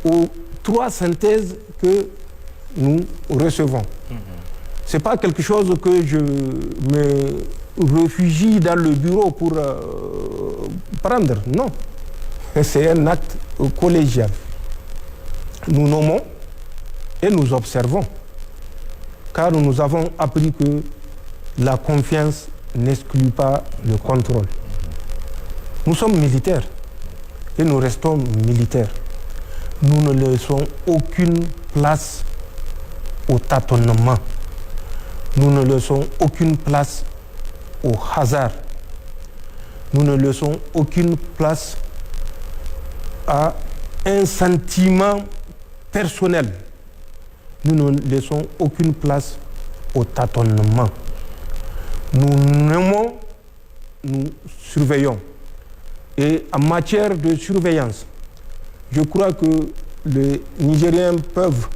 aux trois synthèses que nous recevons. Ce n'est pas quelque chose que je me réfugie dans le bureau pour prendre, non. C'est un acte collégial. Nous nommons et nous observons, car nous avons appris que la confiance n'exclut pas le contrôle. Nous sommes militaires et nous restons militaires. Nous ne laissons aucune place au tâtonnement. Nous ne laissons aucune place au hasard. Nous ne laissons aucune place à un sentiment personnel. Nous ne laissons aucune place au tâtonnement. Nous nommons, nous surveillons. Et en matière de surveillance, je crois que les Nigériens peuvent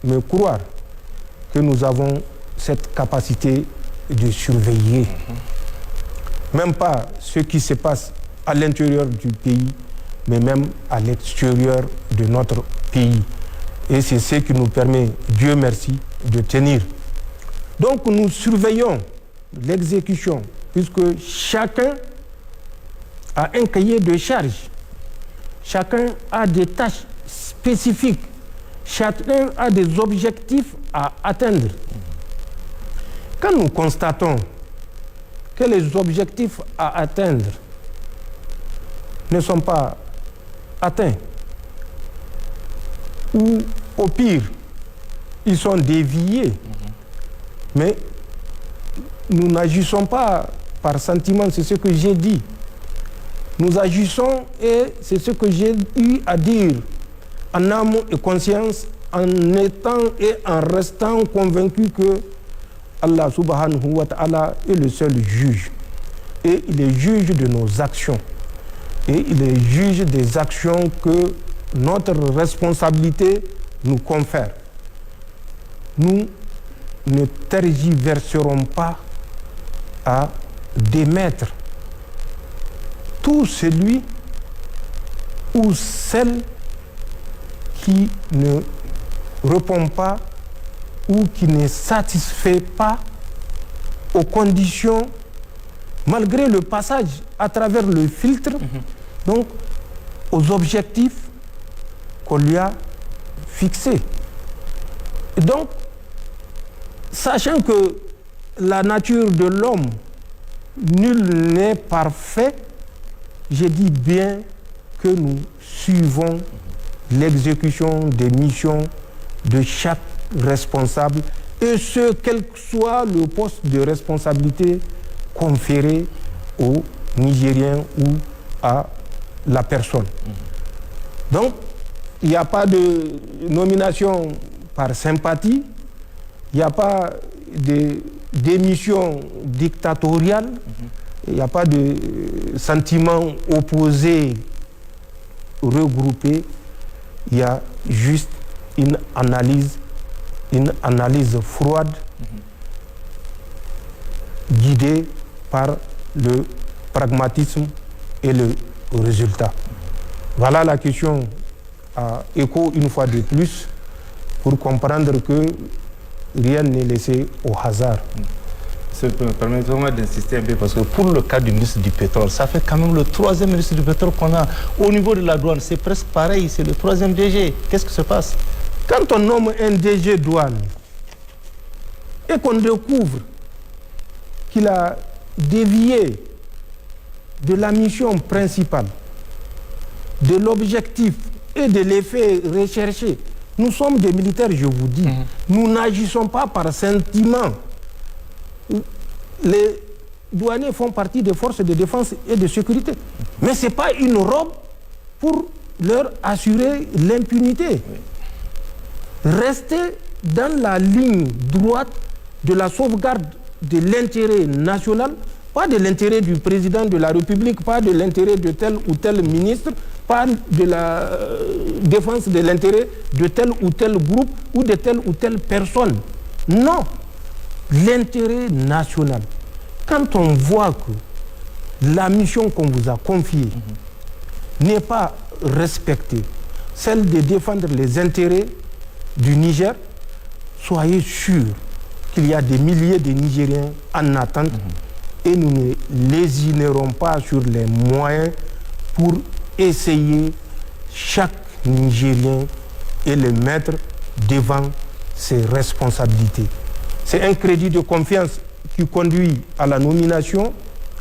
me croire que nous avons cette capacité de surveiller. Même pas ce qui se passe à l'intérieur du pays, mais même à l'extérieur de notre pays. Et c'est ce qui nous permet, Dieu merci, de tenir. Donc nous surveillons l'exécution, puisque chacun a un cahier de charges, chacun a des tâches spécifiques, chacun a des objectifs à atteindre. Quand nous constatons que les objectifs à atteindre ne sont pas atteints, ou au pire, ils sont déviés, mais nous n'agissons pas par sentiment, c'est ce que j'ai dit. Nous agissons et c'est ce que j'ai eu à dire en âme et conscience, en étant et en restant convaincu que Allah subhanahu wa ta'ala est le seul juge. Et il est juge de nos actions. Et il est juge des actions que notre responsabilité nous confère. Nous ne tergiverserons pas à démettre tout celui ou celle qui ne répond pas ou qui ne satisfait pas aux conditions, malgré le passage à travers le filtre, donc aux objectifs qu'on lui a fixés. Et donc, sachant que la nature de l'homme, nul n'est parfait, je dis bien que nous suivons l'exécution des missions de chaque responsable, et ce, quel que soit le poste de responsabilité conféré au Nigérien ou à la personne. Donc, il n'y a pas de nomination par sympathie, il n'y a pas de démission dictatoriale, il n'y a pas de sentiments opposés regroupés, il y a juste une analyse froide, guidée par le pragmatisme et le résultat. Voilà la question à écho une fois de plus pour comprendre que rien n'est laissé au hasard. Permettez-moi d'insister un peu parce que pour le cas du ministre du pétrole, ça fait quand même le 3e ministre du pétrole qu'on a. Au niveau de la douane, c'est presque pareil, c'est le 3e DG. Qu'est-ce qui se passe? Quand on nomme un DG douane et qu'on découvre qu'il a dévié de la mission principale, de l'objectif et de l'effet recherché, nous sommes des militaires, je vous dis. Nous n'agissons pas par sentiment. Les douaniers font partie des forces de défense et de sécurité. Mais ce n'est pas une robe pour leur assurer l'impunité. Rester dans la ligne droite de la sauvegarde de l'intérêt national, pas de l'intérêt du président de la République, pas de l'intérêt de tel ou tel ministre, pas de la défense de l'intérêt de tel ou tel groupe ou de telle ou telle personne. Non, l'intérêt national. Quand on voit que la mission qu'on vous a confiée n'est pas respectée, celle de défendre les intérêts du Niger, soyez sûrs qu'il y a des milliers de Nigériens en attente et nous ne lésinerons pas sur les moyens pour essayer chaque Nigérien et le mettre devant ses responsabilités. C'est un crédit de confiance qui conduit à la nomination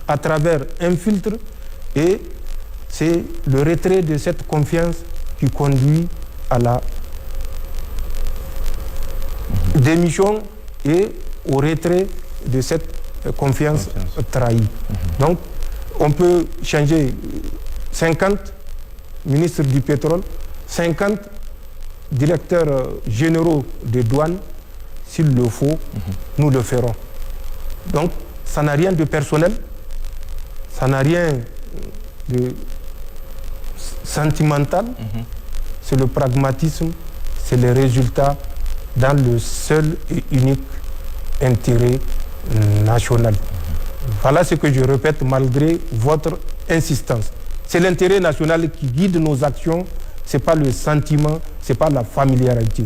à travers un filtre et c'est le retrait de cette confiance qui conduit à la démission et au retrait de cette confiance trahie. Donc, on peut changer 50 ministres du pétrole, 50 directeurs généraux de douane. S'il le faut, nous le ferons. Donc, ça n'a rien de personnel, ça n'a rien de sentimental. C'est le pragmatisme, c'est les résultats dans le seul et unique intérêt national. Voilà ce que je répète malgré votre insistance. C'est l'intérêt national qui guide nos actions, ce n'est pas le sentiment, ce n'est pas la familiarité.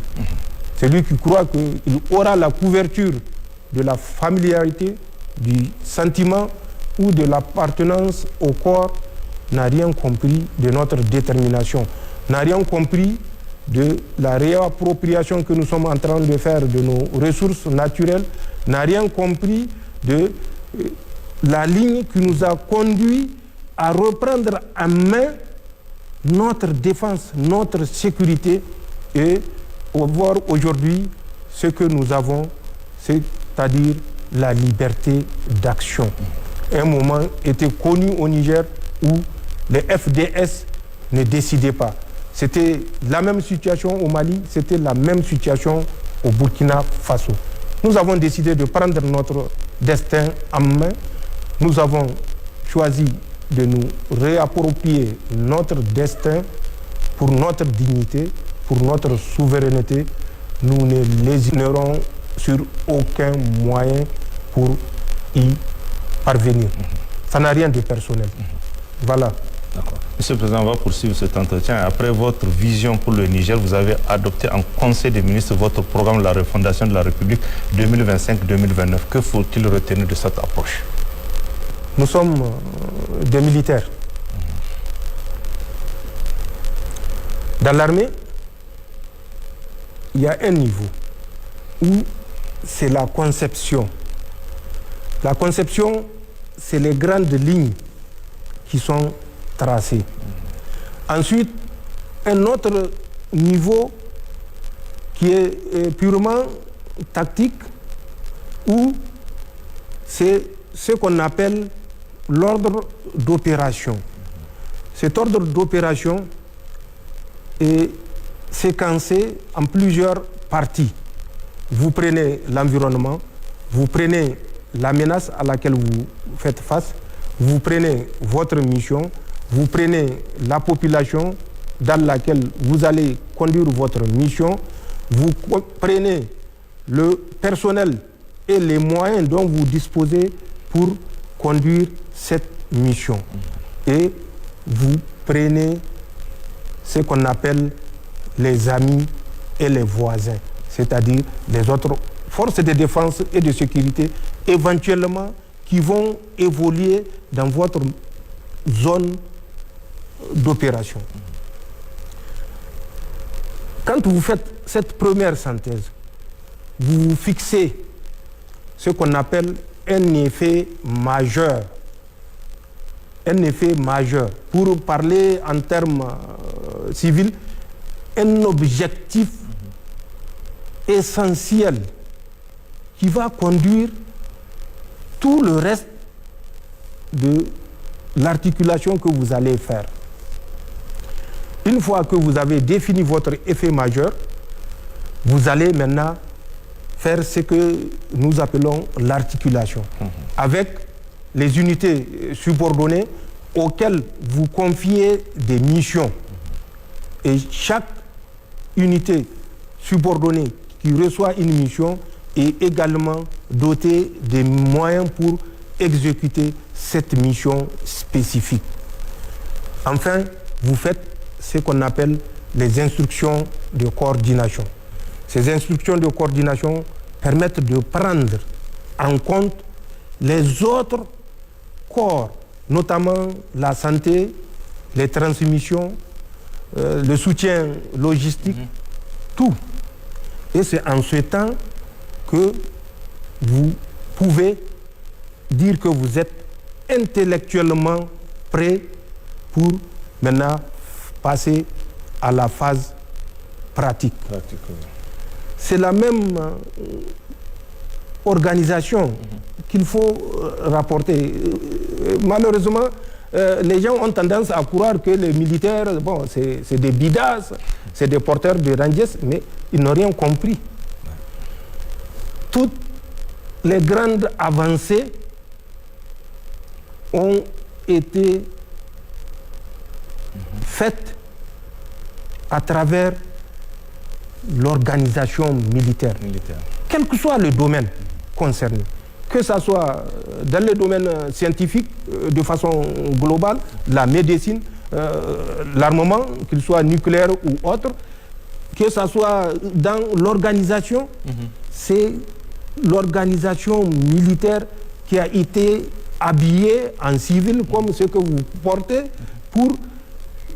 Celui qui croit qu'il aura la couverture de la familiarité, du sentiment ou de l'appartenance au corps n'a rien compris de notre détermination, n'a rien compris de la réappropriation que nous sommes en train de faire de nos ressources naturelles, n'a rien compris de la ligne qui nous a conduit à reprendre en main notre défense, notre sécurité et voir aujourd'hui ce que nous avons, c'est-à-dire la liberté d'action. Un moment était connu au Niger où les FDS ne décidaient pas. C'était la même situation au Mali, c'était la même situation au Burkina Faso. Nous avons décidé de prendre notre destin en main. Nous avons choisi de nous réapproprier notre destin pour notre dignité, pour notre souveraineté. Nous ne lésinerons sur aucun moyen pour y parvenir. Ça n'a rien de personnel. Voilà. D'accord. Monsieur le Président, on va poursuivre cet entretien. Après votre vision pour le Niger, vous avez adopté en Conseil des ministres votre programme de la refondation de la République 2025-2029. Que faut-il retenir de cette approche? Nous sommes des militaires. Dans l'armée, il y a un niveau où c'est la conception. La conception, c'est les grandes lignes qui sont tracées. Ensuite, un autre niveau qui est purement tactique, où c'est ce qu'on appelle l'ordre d'opération. Cet ordre d'opération est séquencé en plusieurs parties. Vous prenez l'environnement, vous prenez la menace à laquelle vous faites face, vous prenez votre mission, vous prenez la population dans laquelle vous allez conduire votre mission, vous prenez le personnel et les moyens dont vous disposez pour conduire cette mission. Et vous prenez ce qu'on appelle les amis et les voisins, c'est-à-dire les autres forces de défense et de sécurité éventuellement qui vont évoluer dans votre zone d'opération. Quand vous faites cette première synthèse, vous fixez ce qu'on appelle un effet majeur. Un effet majeur. Pour parler en termes civils, un objectif essentiel qui va conduire tout le reste de l'articulation que vous allez faire. Une fois que vous avez défini votre effet majeur, vous allez maintenant faire ce que nous appelons l'articulation, avec les unités subordonnées auxquelles vous confiez des missions. Et chaque unité subordonnée qui reçoit une mission est également dotée des moyens pour exécuter cette mission spécifique. Enfin, vous faites ce qu'on appelle les instructions de coordination. Ces instructions de coordination permettent de prendre en compte les autres corps, notamment la santé, les transmissions, le soutien logistique, tout. Et c'est en ce temps que vous pouvez dire que vous êtes intellectuellement prêt pour maintenant passer à la phase pratique. C'est la même organisation qu'il faut rapporter. Malheureusement, les gens ont tendance à croire que les militaires, bon, c'est des bidas, c'est des porteurs de ranges, mais ils n'ont rien compris. Toutes les grandes avancées ont été faites à travers l'organisation militaire, quel que soit le domaine concerné, que ce soit dans le domaine scientifique de façon globale, la médecine, l'armement, qu'il soit nucléaire ou autre, que ce soit dans l'organisation, c'est l'organisation militaire qui a été habillée en civil comme ce que vous portez pour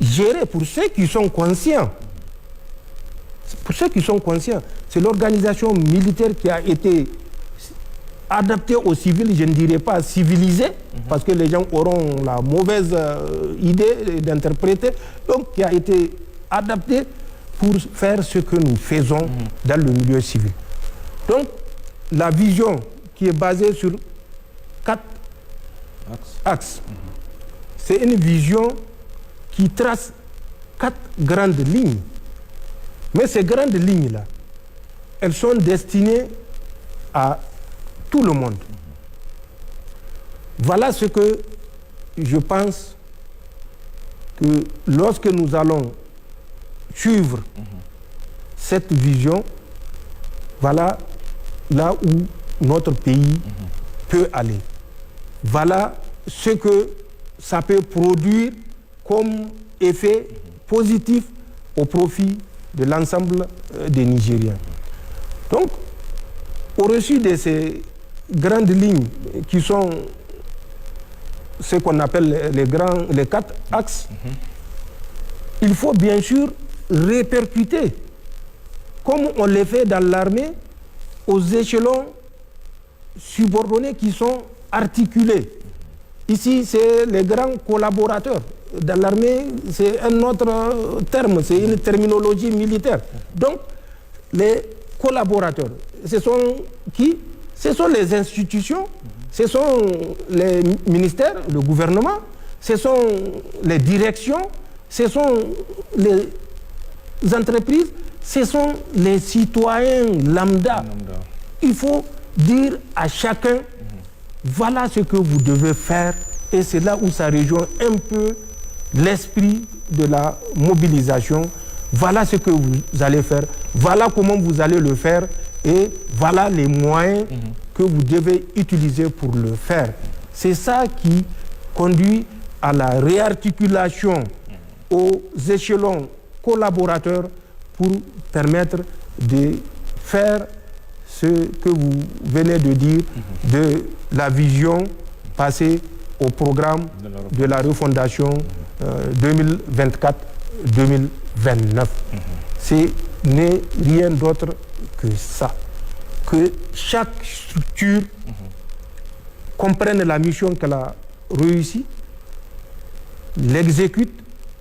gérer, pour ceux qui sont conscients. Pour ceux qui sont conscients, c'est l'organisation militaire qui a été adaptée aux civils, je ne dirais pas civilisée, parce que les gens auront la mauvaise idée d'interpréter, donc qui a été adaptée pour faire ce que nous faisons dans le milieu civil. Donc, la vision qui est basée sur 4 axes, c'est une vision qui trace 4 grandes lignes. Mais ces grandes lignes-là, elles sont destinées à tout le monde. Voilà ce que je pense que lorsque nous allons suivre cette vision, voilà là où notre pays peut aller. Voilà ce que ça peut produire comme effet positif au profit de l'ensemble des Nigériens. Donc, au reçu de ces grandes lignes qui sont ce qu'on appelle les 4 axes, il faut bien sûr répercuter, comme on le fait dans l'armée, aux échelons subordonnés qui sont articulés. Ici, c'est les grands collaborateurs. Dans l'armée, c'est un autre terme, c'est une terminologie militaire. Donc, les collaborateurs, ce sont qui? Ce sont les institutions, ce sont les ministères, le gouvernement, ce sont les directions, ce sont les entreprises, ce sont les citoyens lambda. Il faut dire à chacun, voilà ce que vous devez faire, et c'est là où ça rejoint un peu l'esprit de la mobilisation. Voilà ce que vous allez faire, voilà comment vous allez le faire, et voilà les moyens que vous devez utiliser pour le faire. C'est ça qui conduit à la réarticulation aux échelons collaborateurs pour permettre de faire ce que vous venez de dire de la vision passée au programme de la refondation 2024-2029. Ce n'est rien d'autre que ça. Que chaque structure comprenne la mission qu'elle a réussi, l'exécute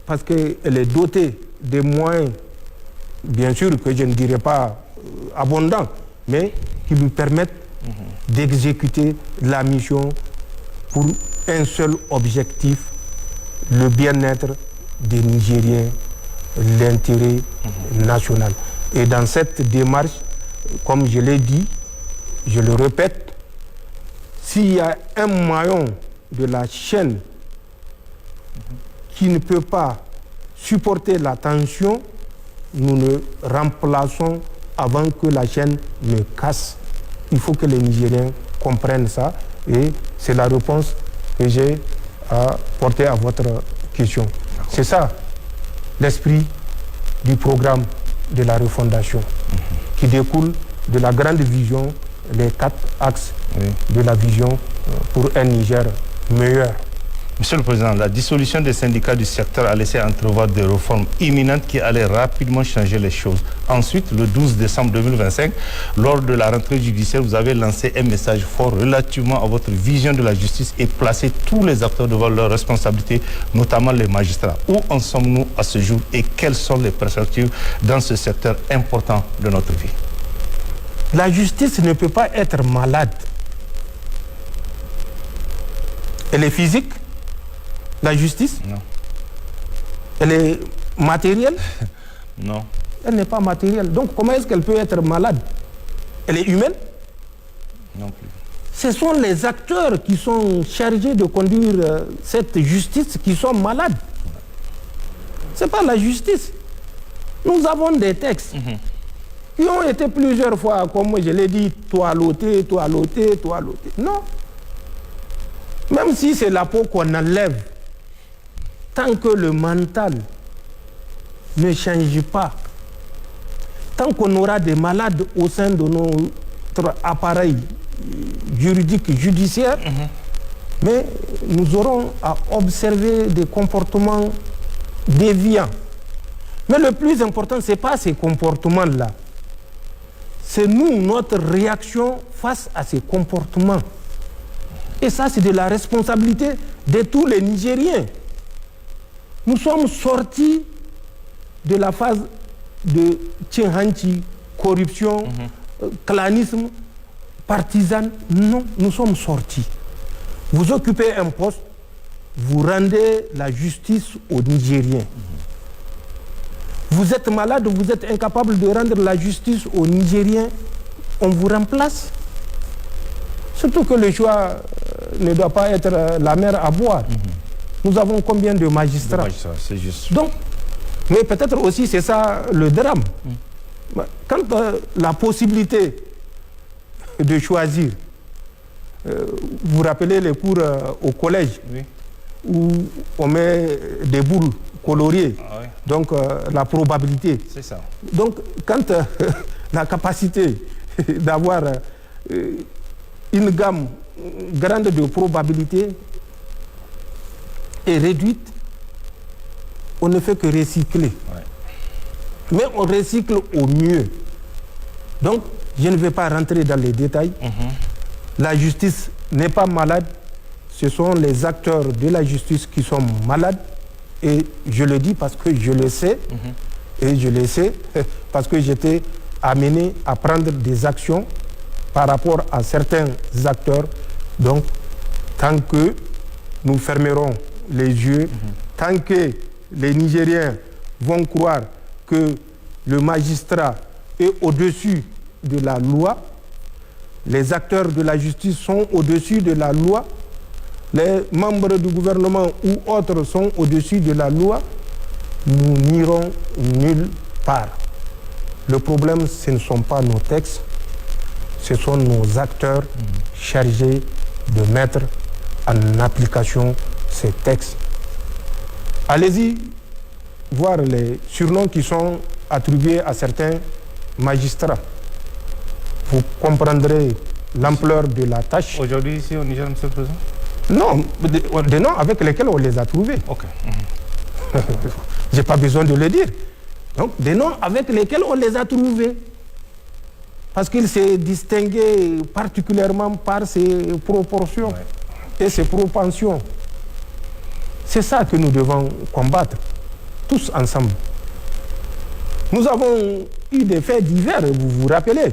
parce qu'elle est dotée des moyens, bien sûr que je ne dirais pas abondants, mais qui lui permettent d'exécuter la mission pour un seul objectif, le bien-être des Nigériens, l'intérêt national. Et dans cette démarche, comme je l'ai dit, je le répète, s'il y a un maillon de la chaîne qui ne peut pas supporter la tension, nous le remplaçons avant que la chaîne ne casse. Il faut que les Nigériens comprennent ça et c'est la réponse que j'ai à porter à votre question. C'est ça l'esprit du programme de la refondation qui découle de la grande vision, les 4 axes de la vision pour un Niger meilleur. Monsieur le Président, la dissolution des syndicats du secteur a laissé entrevoir des réformes imminentes qui allaient rapidement changer les choses. Ensuite, le 12 décembre 2025, lors de la rentrée judiciaire, vous avez lancé un message fort relativement à votre vision de la justice et placé tous les acteurs devant leurs responsabilités, notamment les magistrats. Où en sommes-nous à ce jour et quelles sont les perspectives dans ce secteur important de notre vie? La justice ne peut pas être malade. Elle est physique, la justice? Non. Elle est matérielle? Non. Elle n'est pas matérielle. Donc comment est-ce qu'elle peut être malade? Elle est humaine? Non plus. Ce sont les acteurs qui sont chargés de conduire cette justice qui sont malades. Ce n'est pas la justice. Nous avons des textes qui ont été plusieurs fois, comme je l'ai dit, toilettés. Non. Même si c'est la peau qu'on enlève, tant que le mental ne change pas, tant qu'on aura des malades au sein de notre appareil juridique, judiciaire, mais nous aurons à observer des comportements déviants. Mais le plus important, ce n'est pas ces comportements-là. C'est nous, notre réaction face à ces comportements. Et ça, c'est de la responsabilité de tous les Nigériens. Nous sommes sortis de la phase de Tchéhanchi, corruption, clanisme, partisan. Non, nous sommes sortis. Vous occupez un poste, vous rendez la justice aux Nigériens. Vous êtes malade, vous êtes incapable de rendre la justice aux Nigériens, on vous remplace. Surtout que le choix ne doit pas être la mer à boire. Nous avons combien de magistrats? C'est juste. Donc, mais peut-être aussi c'est ça le drame. Quand la possibilité de choisir, vous vous rappelez les cours au collège, où on met des boules coloriées, donc la probabilité. C'est ça. Donc quand la capacité d'avoir une gamme grande de probabilités est réduite, on ne fait que recycler. Mais on recycle au mieux. Donc, je ne vais pas rentrer dans les détails. La justice n'est pas malade. Ce sont les acteurs de la justice qui sont malades. Et je le dis parce que je le sais. Et je le sais parce que j'étais amené à prendre des actions par rapport à certains acteurs. Donc, tant que nous fermerons les yeux, tant que les Nigériens vont croire que le magistrat est au-dessus de la loi, les acteurs de la justice sont au-dessus de la loi, les membres du gouvernement ou autres sont au-dessus de la loi, nous n'irons nulle part. Le problème, ce ne sont pas nos textes, ce sont nos acteurs chargés de mettre en application ces textes. Allez-y voir les surnoms qui sont attribués à certains magistrats. vous comprendrez l'ampleur de la tâche. Aujourd'hui, ici au Niger, Monsieur le Président? Non, des noms avec lesquels on les a trouvés. Ok. Je n'ai pas besoin de le dire. Donc, des noms avec lesquels on les a trouvés. Parce qu'il s'est distingué particulièrement par ses proportions et ses propensions. C'est ça que nous devons combattre, tous ensemble. Nous avons eu des faits divers, vous vous rappelez.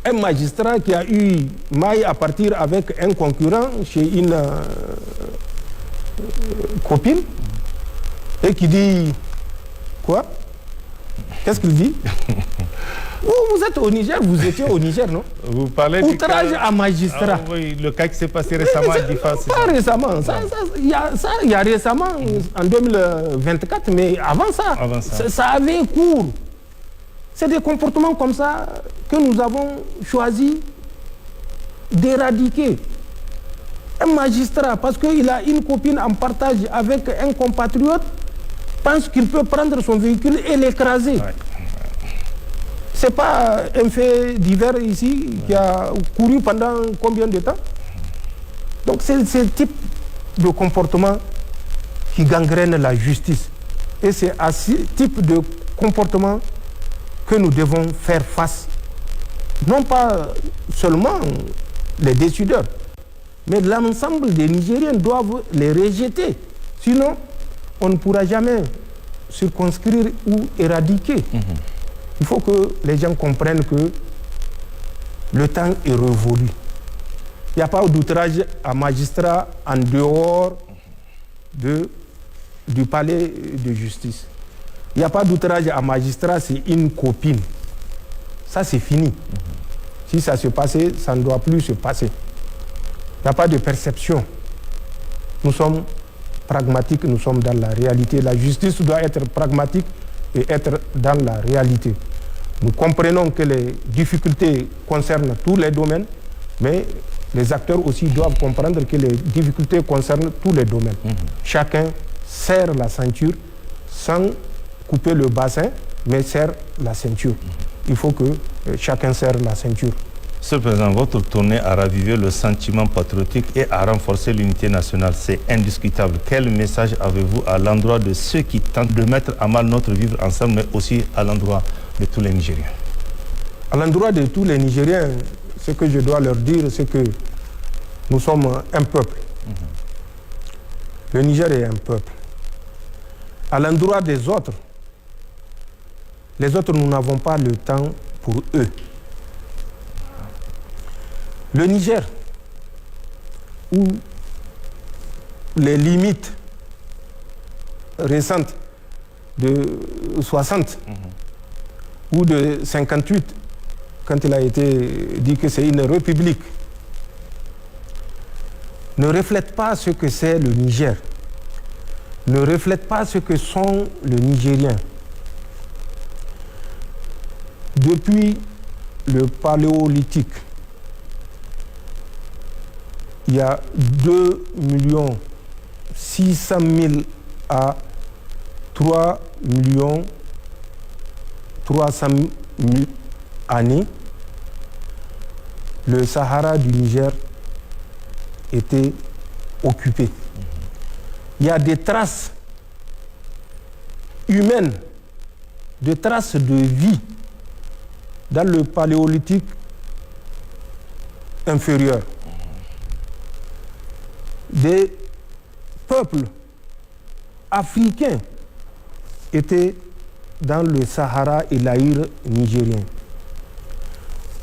Un magistrat qui a eu maille à partir avec un concurrent chez une copine et qui dit quoi? Qu'est-ce qu'il dit? Vous êtes au Niger, vous étiez au Niger, non? Vous parlez outrage du cas... à magistrat. Ah, oui, le cas qui s'est passé récemment à Difa. Pas récemment, il y a récemment, en 2024, mais avant ça, ça avait cours. C'est des comportements comme ça que nous avons choisi d'éradiquer. Un magistrat, parce qu'il a une copine en partage avec un compatriote, pense qu'il peut prendre son véhicule et l'écraser. Ouais. Ce n'est pas un fait divers ici qui a couru pendant combien de temps? Donc c'est ce type de comportement qui gangrène la justice. Et c'est à ce type de comportement que nous devons faire face. Non pas seulement les décideurs, mais l'ensemble des Nigériens doivent les rejeter. Sinon, on ne pourra jamais circonscrire ou éradiquer. Il faut que les gens comprennent que le temps est révolu. Il n'y a pas d'outrage à magistrat en dehors du palais de justice. Il n'y a pas d'outrage à magistrat, c'est une copine. Ça, c'est fini. Si ça se passait, ça ne doit plus se passer. Il n'y a pas de perception. Nous sommes pragmatiques, nous sommes dans la réalité. La justice doit être pragmatique et être dans la réalité. Nous comprenons que les difficultés concernent tous les domaines, mais les acteurs aussi doivent comprendre que les difficultés concernent tous les domaines. Chacun serre la ceinture sans couper le bassin, mais serre la ceinture. Il faut que chacun serre la ceinture. Monsieur le Président, votre tournée a ravivé le sentiment patriotique et a renforcé l'unité nationale. C'est indiscutable. Quel message avez-vous à l'endroit de ceux qui tentent de mettre à mal notre vivre ensemble, mais aussi à l'endroit de tous les Nigériens? À l'endroit de tous les Nigériens, ce que je dois leur dire, c'est que nous sommes un peuple. Le Niger est un peuple. À l'endroit des autres, les autres, nous n'avons pas le temps pour eux. Le Niger, où les limites récentes de 60 ou de 58, quand il a été dit que c'est une république, ne reflètent pas ce que c'est le Niger, ne reflètent pas ce que sont les Nigériens. Depuis le Paléolithique, il y a 2 600 000 à 3 300 000 années, le Sahara du Niger était occupé. Il y a des traces humaines, des traces de vie dans le Paléolithique inférieur. Des peuples africains étaient dans le Sahara et l'Aïr nigérien.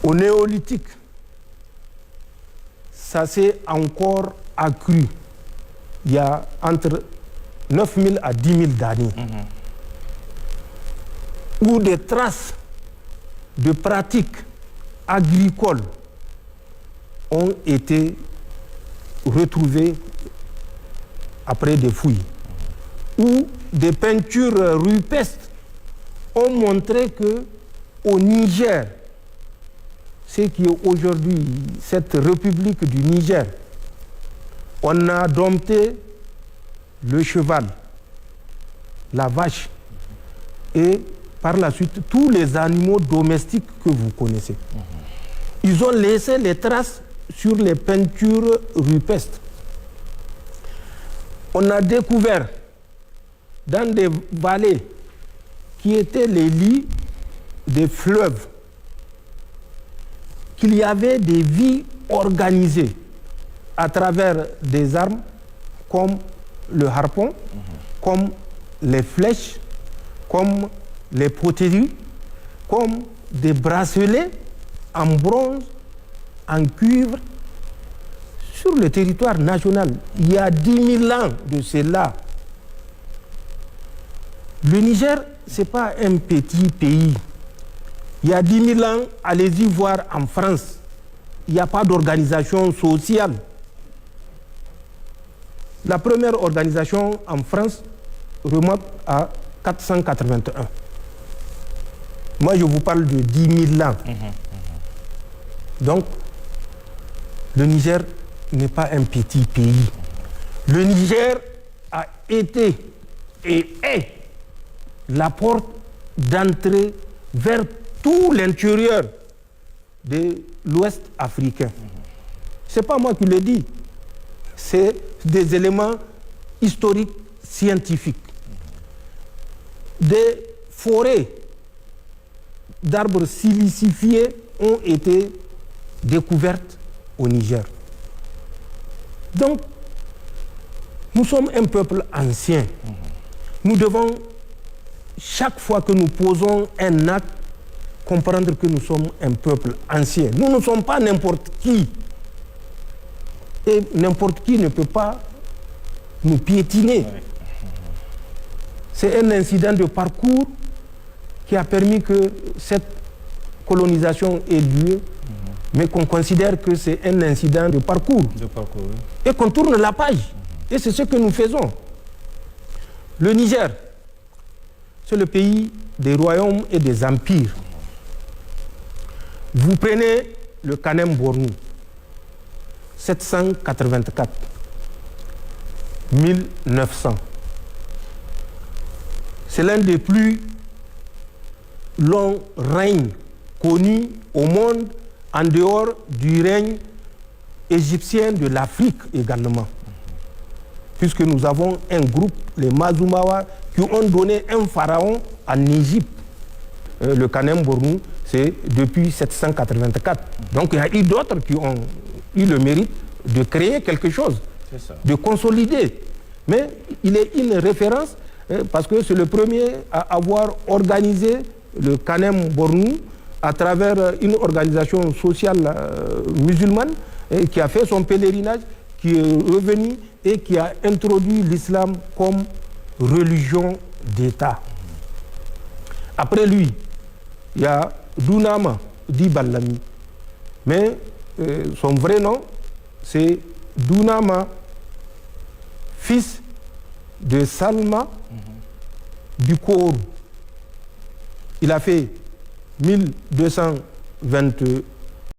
Au néolithique, ça s'est encore accru. Il y a entre 9 000 à 10 000 d'années, où des traces de pratiques agricoles ont été retrouvées après des fouilles, où des peintures rupestres ont montré que au Niger, ce qui est aujourd'hui cette République du Niger, on a dompté le cheval, la vache et par la suite tous les animaux domestiques que vous connaissez. ils ont laissé les traces sur les peintures rupestres. On a découvert dans des vallées qui étaient les lits des fleuves qu'il y avait des vies organisées à travers des armes comme le harpon, comme les flèches, comme les poteries, comme des bracelets en bronze, en cuivre, sur le territoire national. Il y a 10 000 ans de cela. Le Niger, ce n'est pas un petit pays. Il y a 10 000 ans, allez-y voir en France, il n'y a pas d'organisation sociale. La première organisation en France remonte à 481. Moi, je vous parle de 10 000 ans. Donc, le Niger n'est pas un petit pays. Le Niger a été et est la porte d'entrée vers tout l'intérieur de l'Ouest africain. Ce n'est pas moi qui le dis, c'est des éléments historiques, scientifiques. Des forêts d'arbres silicifiés ont été découvertes au Niger. Donc, nous sommes un peuple ancien. Nous devons, chaque fois que nous posons un acte, comprendre que nous sommes un peuple ancien. Nous ne sommes pas n'importe qui. Et n'importe qui ne peut pas nous piétiner. C'est un incident de parcours qui a permis que cette colonisation ait lieu, mais qu'on considère que c'est un incident de parcours. Et qu'on tourne la page. Et c'est ce que nous faisons. Le Niger, c'est le pays des royaumes et des empires. Vous prenez le Kanem Bornou, 784, 1900. C'est l'un des plus longs règnes connus au monde en dehors du règne égyptien de l'Afrique également. Puisque nous avons un groupe, les Mazumawa, qui ont donné un pharaon en Égypte. Le Kanem Bornou, c'est depuis 784. Donc il y a eu d'autres qui ont eu le mérite de créer quelque chose, de consolider. Mais il est une référence parce que c'est le premier à avoir organisé le Kanem Bornou à travers une organisation sociale musulmane qui a fait son pèlerinage, qui est revenu et qui a introduit l'islam comme religion d'État. Après lui, il y a Dunama Di Ballami. Mais son vrai nom, c'est Dunama, fils de Salma Bukourou. Il a fait 1222